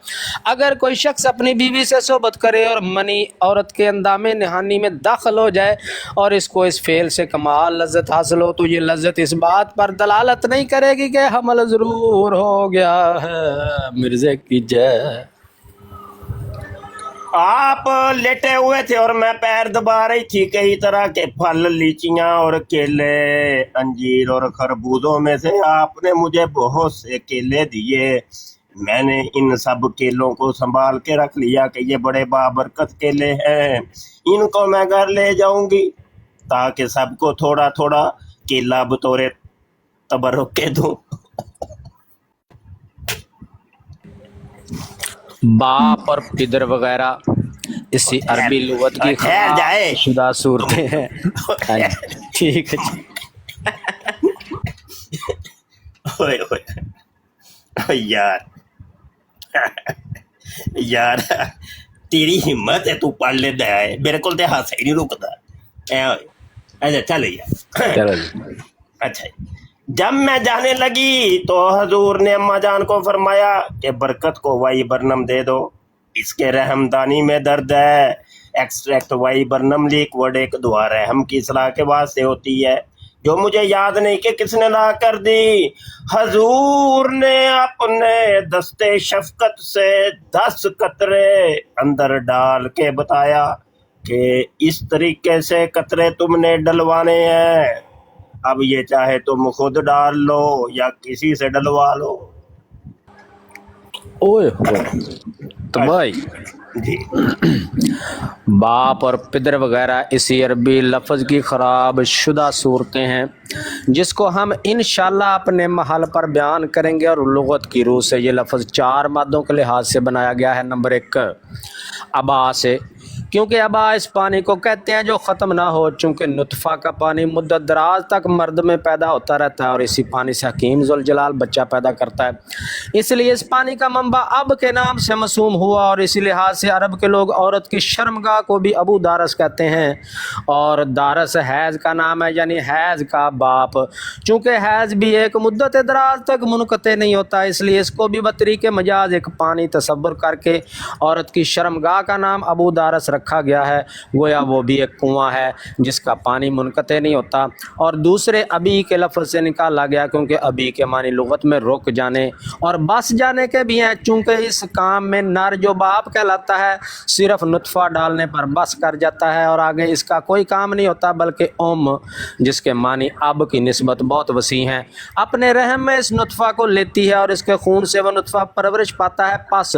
अगर कोई शख्स अपनी बीवी से सोबत करे और मनी औरत के अंदामे नहानी में दाखिल हो जाए और इसको इस फेल से कमाल लज्जत हासिल हो, तो ये लज्जत इस बात पर दलालत नहीं करेगी कि हमल ज़रूर हो गया है। मिर्ज़े की जय। आप लेटे हुए थे और मैं पैर दबा रही थी। कई तरह के फल, लीचियां और केले, अंजीर और खरबूजों में से आपने मुझे बहुत से केले दिए। मैंने इन सब केलों को संभाल के रख लिया कि ये बड़े बाबरकत केले हैं, इनको मैं घर ले जाऊंगी ताकि सबको थोड़ा थोड़ा केला बतौरे तबरुक के दूं। बाप और पिदर वगैरह इसी अरबी लुगत की ठहर जाए। शुदा सूरतें हैं। हाँ जी, ठीक है जी। ओए ओए यार यार तेरी हिम्मत है, तू पढ़ लेता है, मेरे को तो हाथ ही नहीं रुकता। अच्छा चल यार, चलो जी। अच्छा जब मैं जाने लगी तो हजूर ने अम्मा जान को फरमाया कि बरकत को वाई बरनम दे दो, इसके रहमदानी में दर्द है। एक्सट्रैक्ट वाई बरनम लिक्विड एक दुआ रहम की सलाह के वास्ते होती है, जो मुझे याद नहीं कि किसने ला कर दी। हजूर ने अपने दस्ते शफकत से 10 कतरे अंदर डाल के बताया कि इस तरीके से कतरे तुमने डलवाने हैं। अब ये चाहे तुम खुद डाल लो या किसी से डलवा लो। ओए होए, तो भाई जी बाप और पिदर वगैरह इसी अरबी लफ्ज़ की ख़राब शुदा सूरतें हैं जिसको हम इंशाल्लाह अपने महल पर बयान करेंगे। और लुगत की रूह से ये लफ्ज़ 4 मादों के लिहाज से बनाया गया है। नंबर 1 अबा से, क्योंकि अबा इस पानी को कहते हैं जो ख़त्म ना हो, चूँकि नुतफ़ा का पानी मुद्दत दराज तक मर्द में पैदा होता रहता है और इसी पानी से हकीम ज़ुल जलाल बच्चा पैदा करता है, इसलिए इस पानी का मंबा अब के नाम से मसूम हुआ। और इसी लिहाज से अरब के लोग औरत की शर्मगाह को भी अबू दारस कहते हैं। और दारस हैज़ का नाम है, यानी हैज़ का बाप। चूँकि हैज़ भी एक मुद्दत दराज तक मुनक़ते नहीं होता, इसलिए इसको भी बतरी के मजाज एक पानी तसव्वुर करके औरत की शर्मगाह का नाम अबू दारस रखा गया है, गोया वो भी एक कुआं है जिसका पानी मुनक़ते नहीं होता। और दूसरे अबी के लफ्ज़ से निकाला गया, क्योंकि अबी के मानी लुगत में रुक जाने और बस जाने के भी हैं। चूँकि इस काम में नर जो बाप कहलाता है सिर्फ नुतफ़ा डालने पर बस कर जाता है और आगे इसका कोई काम नहीं होता, बल्कि जिसके मानी अब की निस्बत बहुत वसी हैं, अपने रहम में इस नुतफ़ा को लेती है और इसके खून से वह नुतफ़ा परवरिश पाता है। पस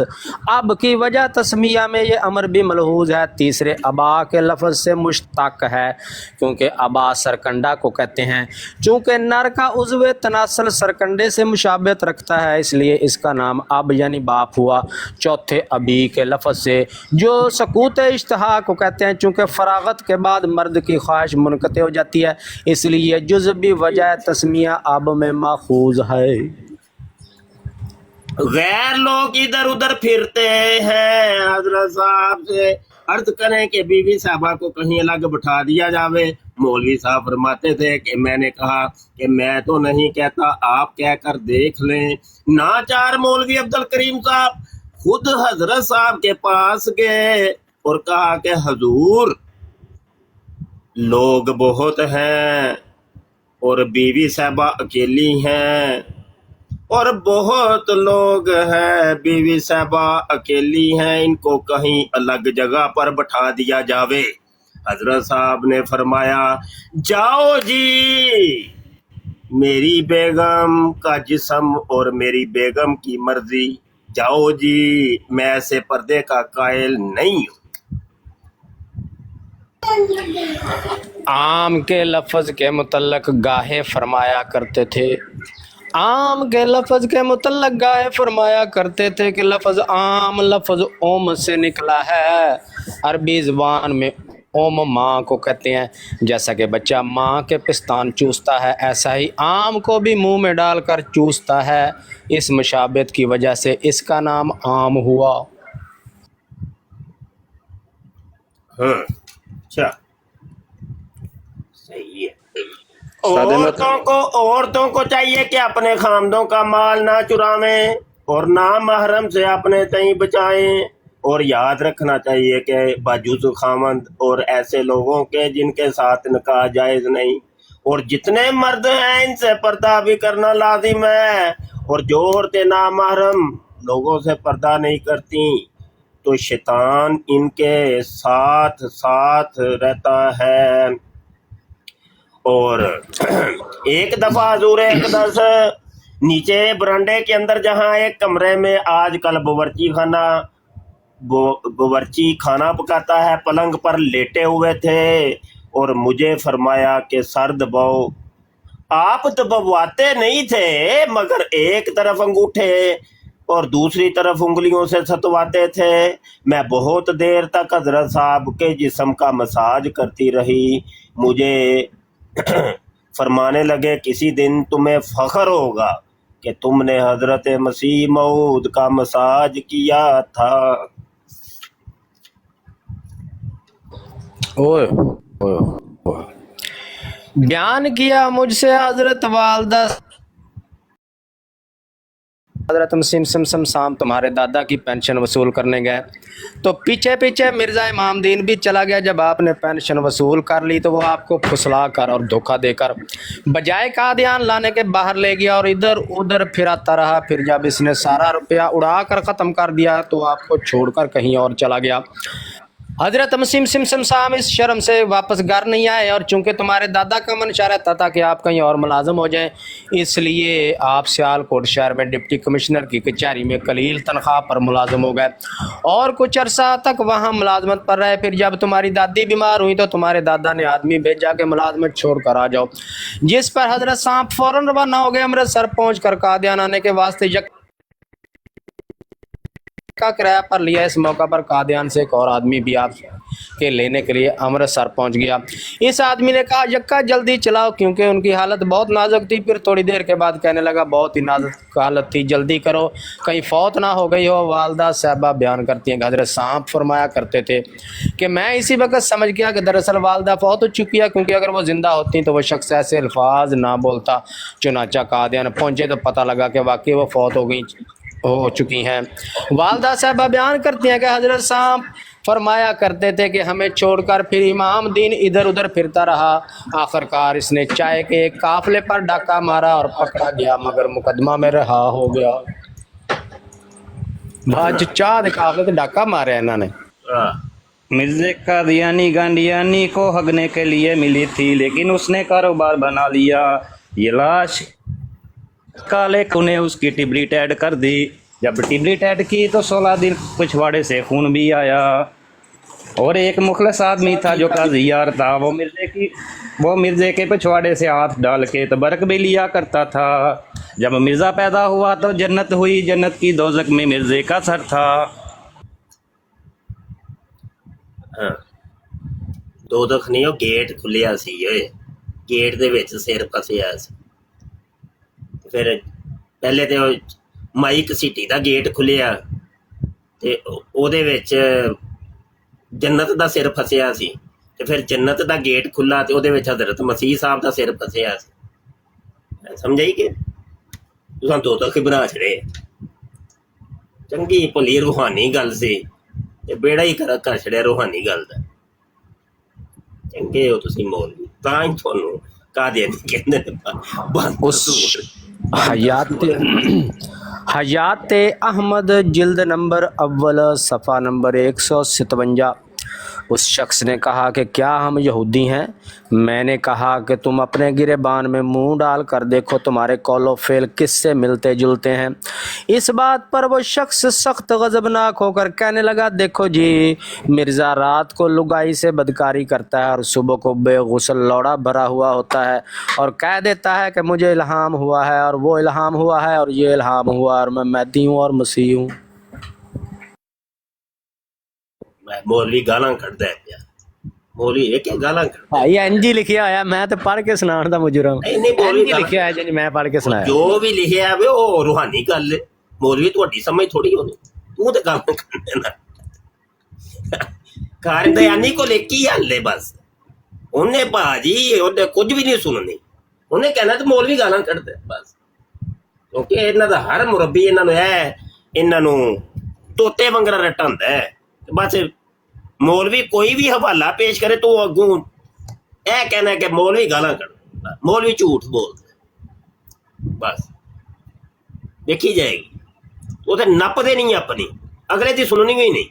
अब की वजह तस्मिया में ये अमर भी मलहूज है। तीसरे अबा के लफ्ज़ से मुश्तक है, क्योंकि अबा सरकंडा को कहते हैं। चूँकि नर का उज़्व तनासल सरकंडे से मुशाबहत रखता है, इसलिए इसका नाम अब यानी बाप हुआ। चौथे अबी के लफ्ज़ से जो सकूत इश्तहा को कहते हैं, चूँकि फरागत के बाद मर्द की ख्वाहिश मुनक़ते हो जाती है, इसलिए जुज़ भी वजह तस्मिया अब में माखूज है। गैर लोग इधर उधर फिरते हैं, हजरत साहब से अर्ज करें कि बीवी साहबा को कहीं अलग बिठा दिया जावे। मौलवी साहब फरमाते थे कि मैंने कहा कि मैं तो नहीं कहता, आप कहकर देख लें। नाचार मौलवी अब्दुल करीम साहब खुद हजरत साहब के पास गए और कहा कि हुजूर लोग बहुत हैं और बीवी साहबा अकेली हैं, और बहुत लोग हैं बीवी साहबा अकेली हैं, इनको कहीं अलग जगह पर बैठा दिया जावे। हजरत साहब ने फरमाया जाओ जी, मेरी बेगम का जिस्म और मेरी बेगम की मर्जी, जाओ जी, मैं ऐसे पर्दे का कायल नहीं हूँ। आम के लफ्ज़ के मुतल्लक गाहे फरमाया करते थे, आम के लफ्ज़ के मुतल्लक गाहे फरमाया करते थे कि लफ्ज़ आम लफ्ज़ ओम से निकला है। अरबी ज़बान में ओम माँ को कहते हैं। जैसा कि बच्चा माँ के पिस्तान चूसता है, ऐसा ही आम को भी मुंह में डालकर चूसता है। इस मुशाबहत की वजह से इसका नाम आम हुआ। अच्छा सही है। औरतों को चाहिए कि अपने खामदों का माल ना चुरावें और ना महरम से अपने तई बचाएं, और याद रखना चाहिए कि बाजुज़ खामद और ऐसे लोगों के जिनके साथ निकाह जायज़ नहीं, और जितने मर्द हैं इनसे पर्दा भी करना लाजिम है। और जो औरतें ना महरम लोगों से पर्दा नहीं करती तो शैतान इनके साथ साथ रहता है। और एक दफा हजूर अक़दस नीचे बरांडे के अंदर जहाँ एक कमरे में आजकल बावर्ची खाना पकाता है, पलंग पर लेटे हुए थे और मुझे फरमाया कि सर दबाओ। आप दबाते नहीं थे, मगर एक तरफ अंगूठे और दूसरी तरफ उंगलियों से सतवाते थे। मैं बहुत देर तक हजरत साहब के जिस्म का मसाज करती रही। मुझे फरमाने लगे किसी दिन तुम्हें फख्र होगा कि तुमने हजरत मसीह मऊद का मसाज किया था। ओए ओए ओए। बयान किया मुझसे हजरत वालदा हजरत मसीम शाम तुम्हारे दादा की पेंशन वसूल करने गए, तो पीछे पीछे मिर्ज़ा इमामदीन भी चला गया। जब आपने पेंशन वसूल कर ली तो वो आपको फुसला कर और धोखा देकर बजाय कादियान लाने के बाहर ले गया और इधर उधर फिराता रहा। फिर जब इसने सारा रुपया उड़ा कर ख़त्म कर दिया तो आपको छोड़कर कहीं और चला गया। हजरत मसीम सिम साम इस शर्म से वापस घर नहीं आए, और चूंकि तुम्हारे दादा का मंशा रहता था कि आप कहीं और मुलाजम हो जाएं, इसलिए आप सियालकोट शहर में डिप्टी कमिश्नर की कचहरी में कलील तनख्वाह पर मुलाजम हो गए और कुछ अरसा तक वहाँ मुलाजमत पर रहे। फिर जब तुम्हारी दादी बीमार हुई तो तुम्हारे दादा ने आदमी भेजा कि मुलाजमत छोड़ कर आ जाओ, जिस पर हजरत साहब फौरन रवाना हो गए अमृतसर पहुँच कर कादियान आने के वास्ते का किराया पर लिया। इस मौका पर कादियान से एक और आदमी भी आप के लेने के लिए अमृतसर पहुंच गया। इस आदमी ने कहा यक्का जल्दी चलाओ, क्योंकि उनकी हालत बहुत नाजुक थी। फिर थोड़ी देर के बाद कहने लगा बहुत ही नाजुक हालत थी, जल्दी करो कहीं फौत ना हो गई हो। वालदा साहबा बयान करती हैं कि हजरत साहब फरमाया करते थे कि मैं इसी वक्त समझ गया कि दरअसल वालदा फौत हो चुकी है, क्योंकि अगर वो ज़िंदा होती तो वो शख्स ऐसे अल्फाज ना बोलता। चुनाचा कादियान पहुँचे तो पता लगा कि वाकई वो फौत हो चुकी हैं। वालदा साहबा बयान करती हैं कि हजरत साहब फरमाया करते थे कि हमें छोड़कर फिर इमाम दीन इधर उधर फिरता रहा। आखिरकार इसने चाय के एक काफले पर डाका मारा और पकड़ा गया, मगर मुकदमा में रहा हो गया। आज चाह दे काफले ते डाका मारा इन्होंने। मिर्जे कादियानी गांडियानी को हगने के लिए मिली थी, लेकिन उसने कारोबार बना लिया। ये लाश काले ने उसकी टिबरी टैड कर दी। जब टिबरी टैड की तो 16 दिन पिछवाड़े से खून भी आया। और एक मुखलस आदमी था जो काजी यार था, वो मिर्जे के पिछवाड़े से हाथ डाल के तबरक भी लिया करता था। जब मिर्जा पैदा हुआ तो जन्नत हुई, जन्नत की दोजक में मिर्जे का सर था। दोजख नहीं, ਉਹ ਗੇਟ ਖੁੱਲਿਆ ਸੀ ਓਏ, ਗੇਟ ਦੇ ਵਿੱਚ ਸਿਰ ਫਸਿਆ ਸੀ। ਫਿਰ ਪਹਿਲੇ ਤੇ ਮਾਈ ਘਸੀਟੀ ਦਾ ਗੇਟ ਖੁੱਲਿਆ ਤੇ ਉਹਦੇ ਵਿੱਚ ਜੰਨਤ ਦਾ ਸਿਰ ਫਸਿਆ ਸੀ, ਤੇ ਫਿਰ ਜੰਨਤ ਦਾ ਗੇਟ ਖੁੱਲਾ ਤੇ ਉਹਦੇ ਵਿੱਚ ਹਜ਼ਰਤ ਮਸੀਹ ਸਾਹਿਬ ਦਾ ਸਿਰ ਫਸਿਆ ਸੀ। ਸਮਝਾਈ ਕਿ ਤੁਸੀਂ ਦੋਜ਼ਖ ਬਣਾ ਛੜੇ। ਚੰਗੀ ਭਲੀ ਰੂਹਾਨੀ ਗੱਲ ਸੀ ਤੇ ਬੇੜਾ ਹੀ ਕਰ ਛੜਿਆ ਰੂਹਾਨੀ ਗੱਲ ਦਾ। ਚੰਗੇ ਹੋ ਤੁਸੀਂ ਮੌਲਵੀ, ਤਾਂ ਹੀ ਤੁਹਾਨੂੰ ਕਾਦੀਆਨੀ ਕਹਿੰਦੇ ਨੇ। हयात अहमद जिल्द नंबर अव्वल सफ़ा नंबर 157। उस शख्स ने कहा कि क्या हम यहूदी हैं? मैंने कहा कि तुम अपने गिरेबान में मुंह डाल कर देखो, तुम्हारे कौलो फेल किससे मिलते जुलते हैं। इस बात पर वो शख्स सख्त गज़बनाक होकर कहने लगा, देखो जी, मिर्ज़ा रात को लुगाई से बदकारी करता है और सुबह को बेगुसल लौड़ा भरा हुआ होता है और कह देता है कि मुझे इल्हाम हुआ है और वो इल्हाम हुआ है और ये इल्हाम हुआ और मैं महदी हूँ और मसीह हूँ। मौलवी गालां कढ़दा है पिया। मौलवी ये क्या गालां कढ़दा भाई एनजी लिखिया होया, मैं तो पढ़ के सुनाण दा मुजरम। नहीं मौलवी एनजी लिखिया है जी, मैं पढ़ के सुनाया। जो भी लिखिया है वो रूहानी गल है। मौलवी ਤੁਹਾਡੀ ਸਮਝ ਥੋੜੀ ਹੋਣੀ, ਤੂੰ ਤੇ ਗੱਲ ਕਰਨੇ ਨਾ ਕਾਰਦਿਆਨੀ ਕੋ ਲੇਕੀ ਹੱਲੇ ਬਸ। ਉਹਨੇ ਬਾਜੀ ਉਹਦੇ ਕੁਝ ਵੀ ਨਹੀਂ ਸੁਣਨੀ, ਉਹਨੇ ਕਹਿਣਾ ਤੇ ਮੌਲਵੀ ਗਾਲਾਂ ਕੱਢਦਾ ਬਸ। ਕਿਉਂਕਿ ਇਹਨਾਂ ਦਾ ਹਰ ਮੁਰੱਬੀ ਇਹਨਾਂ ਨੂੰ ਤੋਤੇ ਵਾਂਗਰਾ ਰੱਟਾ ਹੁੰਦਾ ਹੈ। ਬਸ ਮੌਲਵੀ ਕੋਈ ਵੀ ਹਵਾਲਾ ਪੇਸ਼ ਕਰੇ ਤੂੰ ਅੱਗੋਂ ਇਹ ਕਹਿਣਾ ਕਿ ਮੌਲਵੀ ਗਾਲਾਂ ਕੱਢਦਾ, ਮੌਲਵੀ ਝੂਠ ਬੋਲਦਾ। ਬਸ ਦੇਖੀ ਜਾਏਗੀ, ਉਹ ਤੇ ਨੱਪਦੇ ਨਹੀਂ ਆਪਣੀ, ਅਗਲੇ ਦੀ ਸੁਣਨੀ ਵੀ ਨਹੀਂ।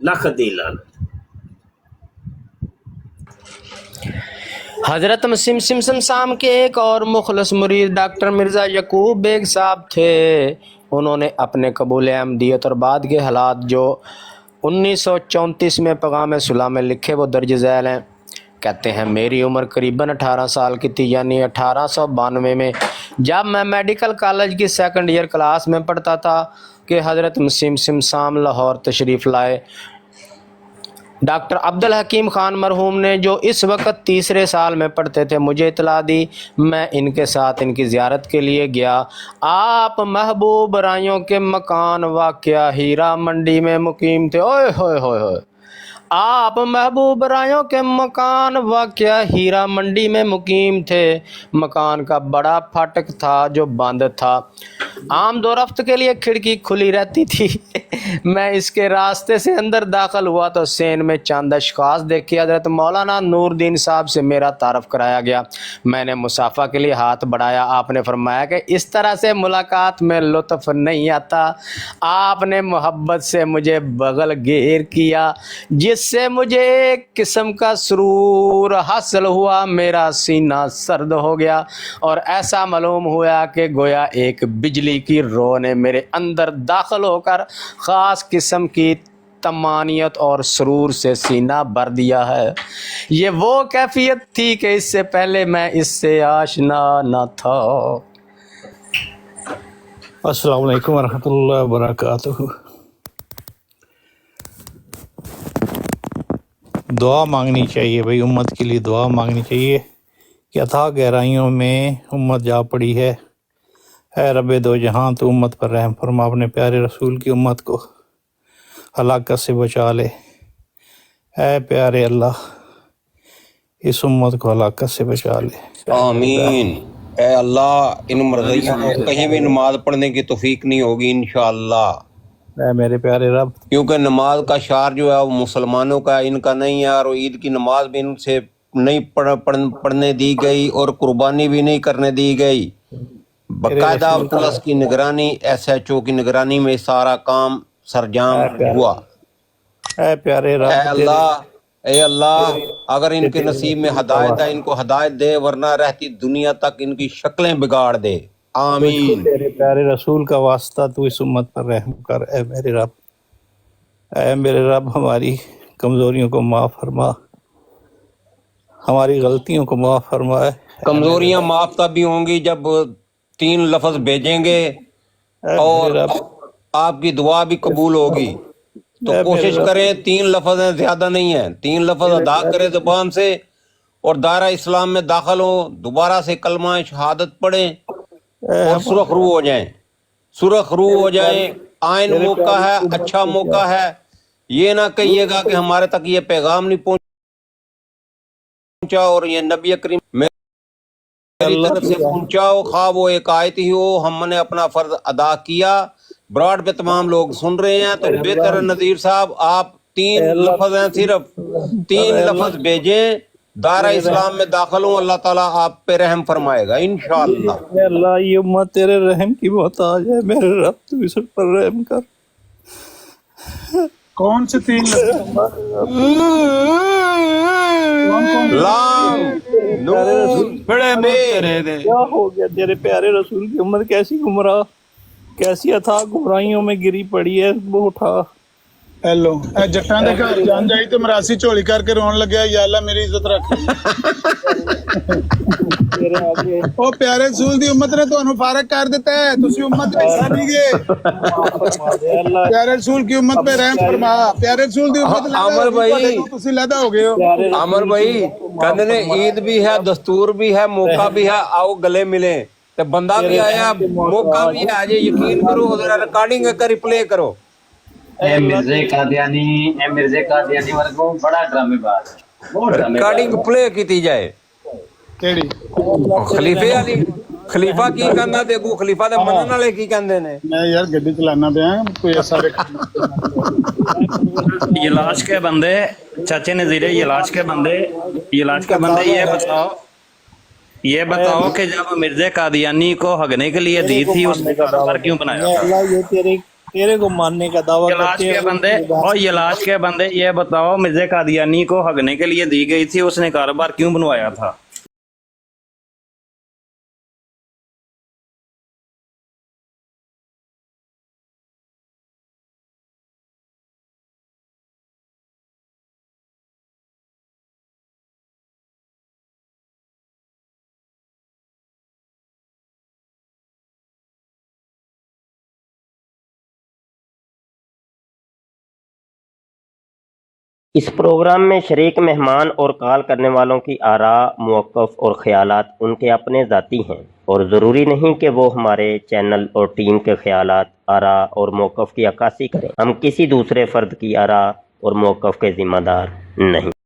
ਲੱਖ ਦੀ ਲਾਨਤ। हज़रत मसीम सिमसम साम के एक और मुखलस मुरीद डॉक्टर मिर्ज़ा यकूब बेग साहब थे। उन्होंने अपने कबूल अहमदियत और बाद के हालात जो 1934 में पैगाम सुलह में लिखे वो दर्ज झैल हैं। कहते हैं मेरी उम्र करीबन 18 साल की थी, यानी 1892 में, जब मैं मेडिकल कॉलेज की सेकंड ईयर क्लास में पढ़ता था कि हज़रत मसीम सिमसाम लाहौर तशरीफ़ लाए। डॉक्टर अब्दुल हकीम ख़ान मरहूम ने जो इस वक्त तीसरे साल में पढ़ते थे मुझे इतला दी। मैं इनके साथ इनकी ज़ियारत के लिए गया। आप महबूब राइयों के मकान वाक़या हीरा मंडी में मुकीम थे। ओए होए होए होए। आप महबूब रायों के मकान वाक़या हीरा मंडी में मुकीम थे। मकान का बड़ा फाटक था जो बंद था। आम दो रफ्त के लिए खिड़की खुली रहती थी। मैं इसके रास्ते से अंदर दाखिल हुआ तो सेन में चंद अशखास देखे। हजरत मौलाना नूरुद्दीन साहब से मेरा तारफ़ कराया गया। मैंने मुसाफा के लिए हाथ बढ़ाया। आपने फरमाया कि इस तरह से मुलाकात में लुत्फ़ नहीं आता। आपने मोहब्बत से मुझे बगल घेर किया, जिससे मुझे एक किस्म का सुरूर हासिल हुआ। मेरा सीना सर्द हो गया और ऐसा मालूम हुआ कि गोया एक बिजली की रो ने मेरे अंदर दाखिल होकर ख़ास किस्म की तमानियत और सुरूर से सीना भर दिया है। ये वो कैफियत थी कि इससे पहले मैं इससे आशना न था। अस्सलाम वालेकुम वरहमतुल्लाहि वबरकातुहू। दुआ मांगनी चाहिए भाई, उम्मत के लिए दुआ मांगनी चाहिए कि अथाह गहराइयों में उम्मत जा पड़ी है। ऐ रब्बे दो जहां, तो उम्मत पर रहम फरमा, अपने प्यारे रसूल की उम्मत को हलाकत से बचा ले। ऐ प्यारे अल्लाह, इस उम्मत को हलाकत से बचा ले। आमीन। ए अल्लाह, इन मर्जियों को कहीं भी नमाज पढ़ने की तौफीक नहीं होगी इंशाअल्लाह। ऐ मेरे प्यारे रब, क्योंकि नमाज का शार जो है वो मुसलमानों का, इनका नहीं है। और ईद की नमाज भी इनसे नहीं पढ़ने दी गई और कुर्बानी भी नहीं करने दी गई। बाकायदा पुलिस की निगरानी, SHO की निगरानी में सारा काम सरजाम हुआ। ऐ प्यारे रब, ए अल्लाह, अगर इनके नसीब में हदायत है, इनको हदायत दे, वरना रहती दुनिया तक इनकी शक्लें बिगाड़ दे। आमीन। तेरे प्यारे रसूल का वास्ता तू इस उम्मत पर रहम कर। ऐ मेरे रब, ऐ मेरे रब, हमारी कमजोरियों को माफ़ फरमा, हमारी गलतियों को माफ़ फरमाए। कमजोरियां माफ तभी होंगी जब 3 लफ्ज भेजेंगे और आपकी दुआ भी कबूल होगी। तो कोशिश करें, 3 लफ्ज हैं, ज्यादा नहीं है, 3 लफ्ज अदा करें जुबान से और दायरा इस्लाम में दाखिल हो, दोबारा से कलमा शहादत पढ़ें और सुरख रू हो जाएं, सुरख रू हो जाएं। आइन मौका है, अच्छा मौका है। ये ना कहिएगा कि हमारे तक ये पैगाम नहीं पहुंचा और ये नबी करीम मेरी तरफ से पहुंचाओ, खा वो एक आयत ही हो। हमने अपना फर्ज अदा किया। ब्रॉड पे तमाम लोग सुन रहे हैं, तो बेहतर नज़ीर साहब आप 3 लफ्ज हैं, सिर्फ 3 लफ्ज भेजें, दायरा इस्लाम में दाखिल हो, अल्लाह ताला आप पे रहम फरमाएगा इंशाअल्लाह। अल्लाह, ये उम्मत तेरे रहम की मोहताज है। मेरे रब, तू इस पर रहम कर। कौन से 3 लाम नून बड़े क्या हो गया तेरे प्यारे रसूल की उम्मत? कैसी गुमराह, कैसी अथाह गुमराहियों में गिरी पड़ी है। वो उठा हेलो ए जट्टां दे घर जान जाई ते मरासी झोली करके रोन लग्या, या अल्लाह मेरी इज्जत रख। तेरे आगे ओ प्यारे रसूल दी उम्मत ने ਤੁਹਾਨੂੰ फारग कर देता है, तुसी उम्मत में हिस्सा नहीं गए। प्यारे रसूल की उम्मत पे रहम फरमा। प्यारे रसूल दी उम्मत अमर भाई, तुसी लदा हो गए हो। अमर भाई कहते ने ईद भी है, दस्तूर भी है, मौका भी है, आओ गले मिले। तो बंदा भी आया, मौका भी है, आज यकीन करो, रिकॉर्डिंग का रिप्ले करो। मिर्जे कादियानी वर्गो बड़ा ड्रामेबाज है, बहुत रिकॉर्डिंग प्ले की जाए। केड़ी खलीफे वाली, खलीफा की कहंदा देखो, खलीफा दे मनन वाले की कहंदे ने। मैं यार गड्डी चलाना पे कोई ऐसा ये लाश के बंदे, चाचे नजीरे, ये लाश के बंदे, ये बताओ कि जब मिर्जे कादियानी को हगने के लिए दी थी, उसने कारोबार क्यों बनाया था? ये तेरे को मानने का दावा करते हैं बंदे। और ये लाश के बंदे, ये बताओ मिर्जे कादियानी को हगने के लिए दी गई थी, उसने कारोबार क्यों बनवाया था? इस प्रोग्राम में शरीक मेहमान और कॉल करने वालों की आरा, मौक़िफ़ और ख़यालात उनके अपने ज़ाती हैं और ज़रूरी नहीं कि वो हमारे चैनल और टीम के ख़यालात, आरा और मौक़िफ़ की अक्कासी करें। हम किसी दूसरे फ़र्द की आरा और मौक़िफ़ के ज़िम्मेदार नहीं।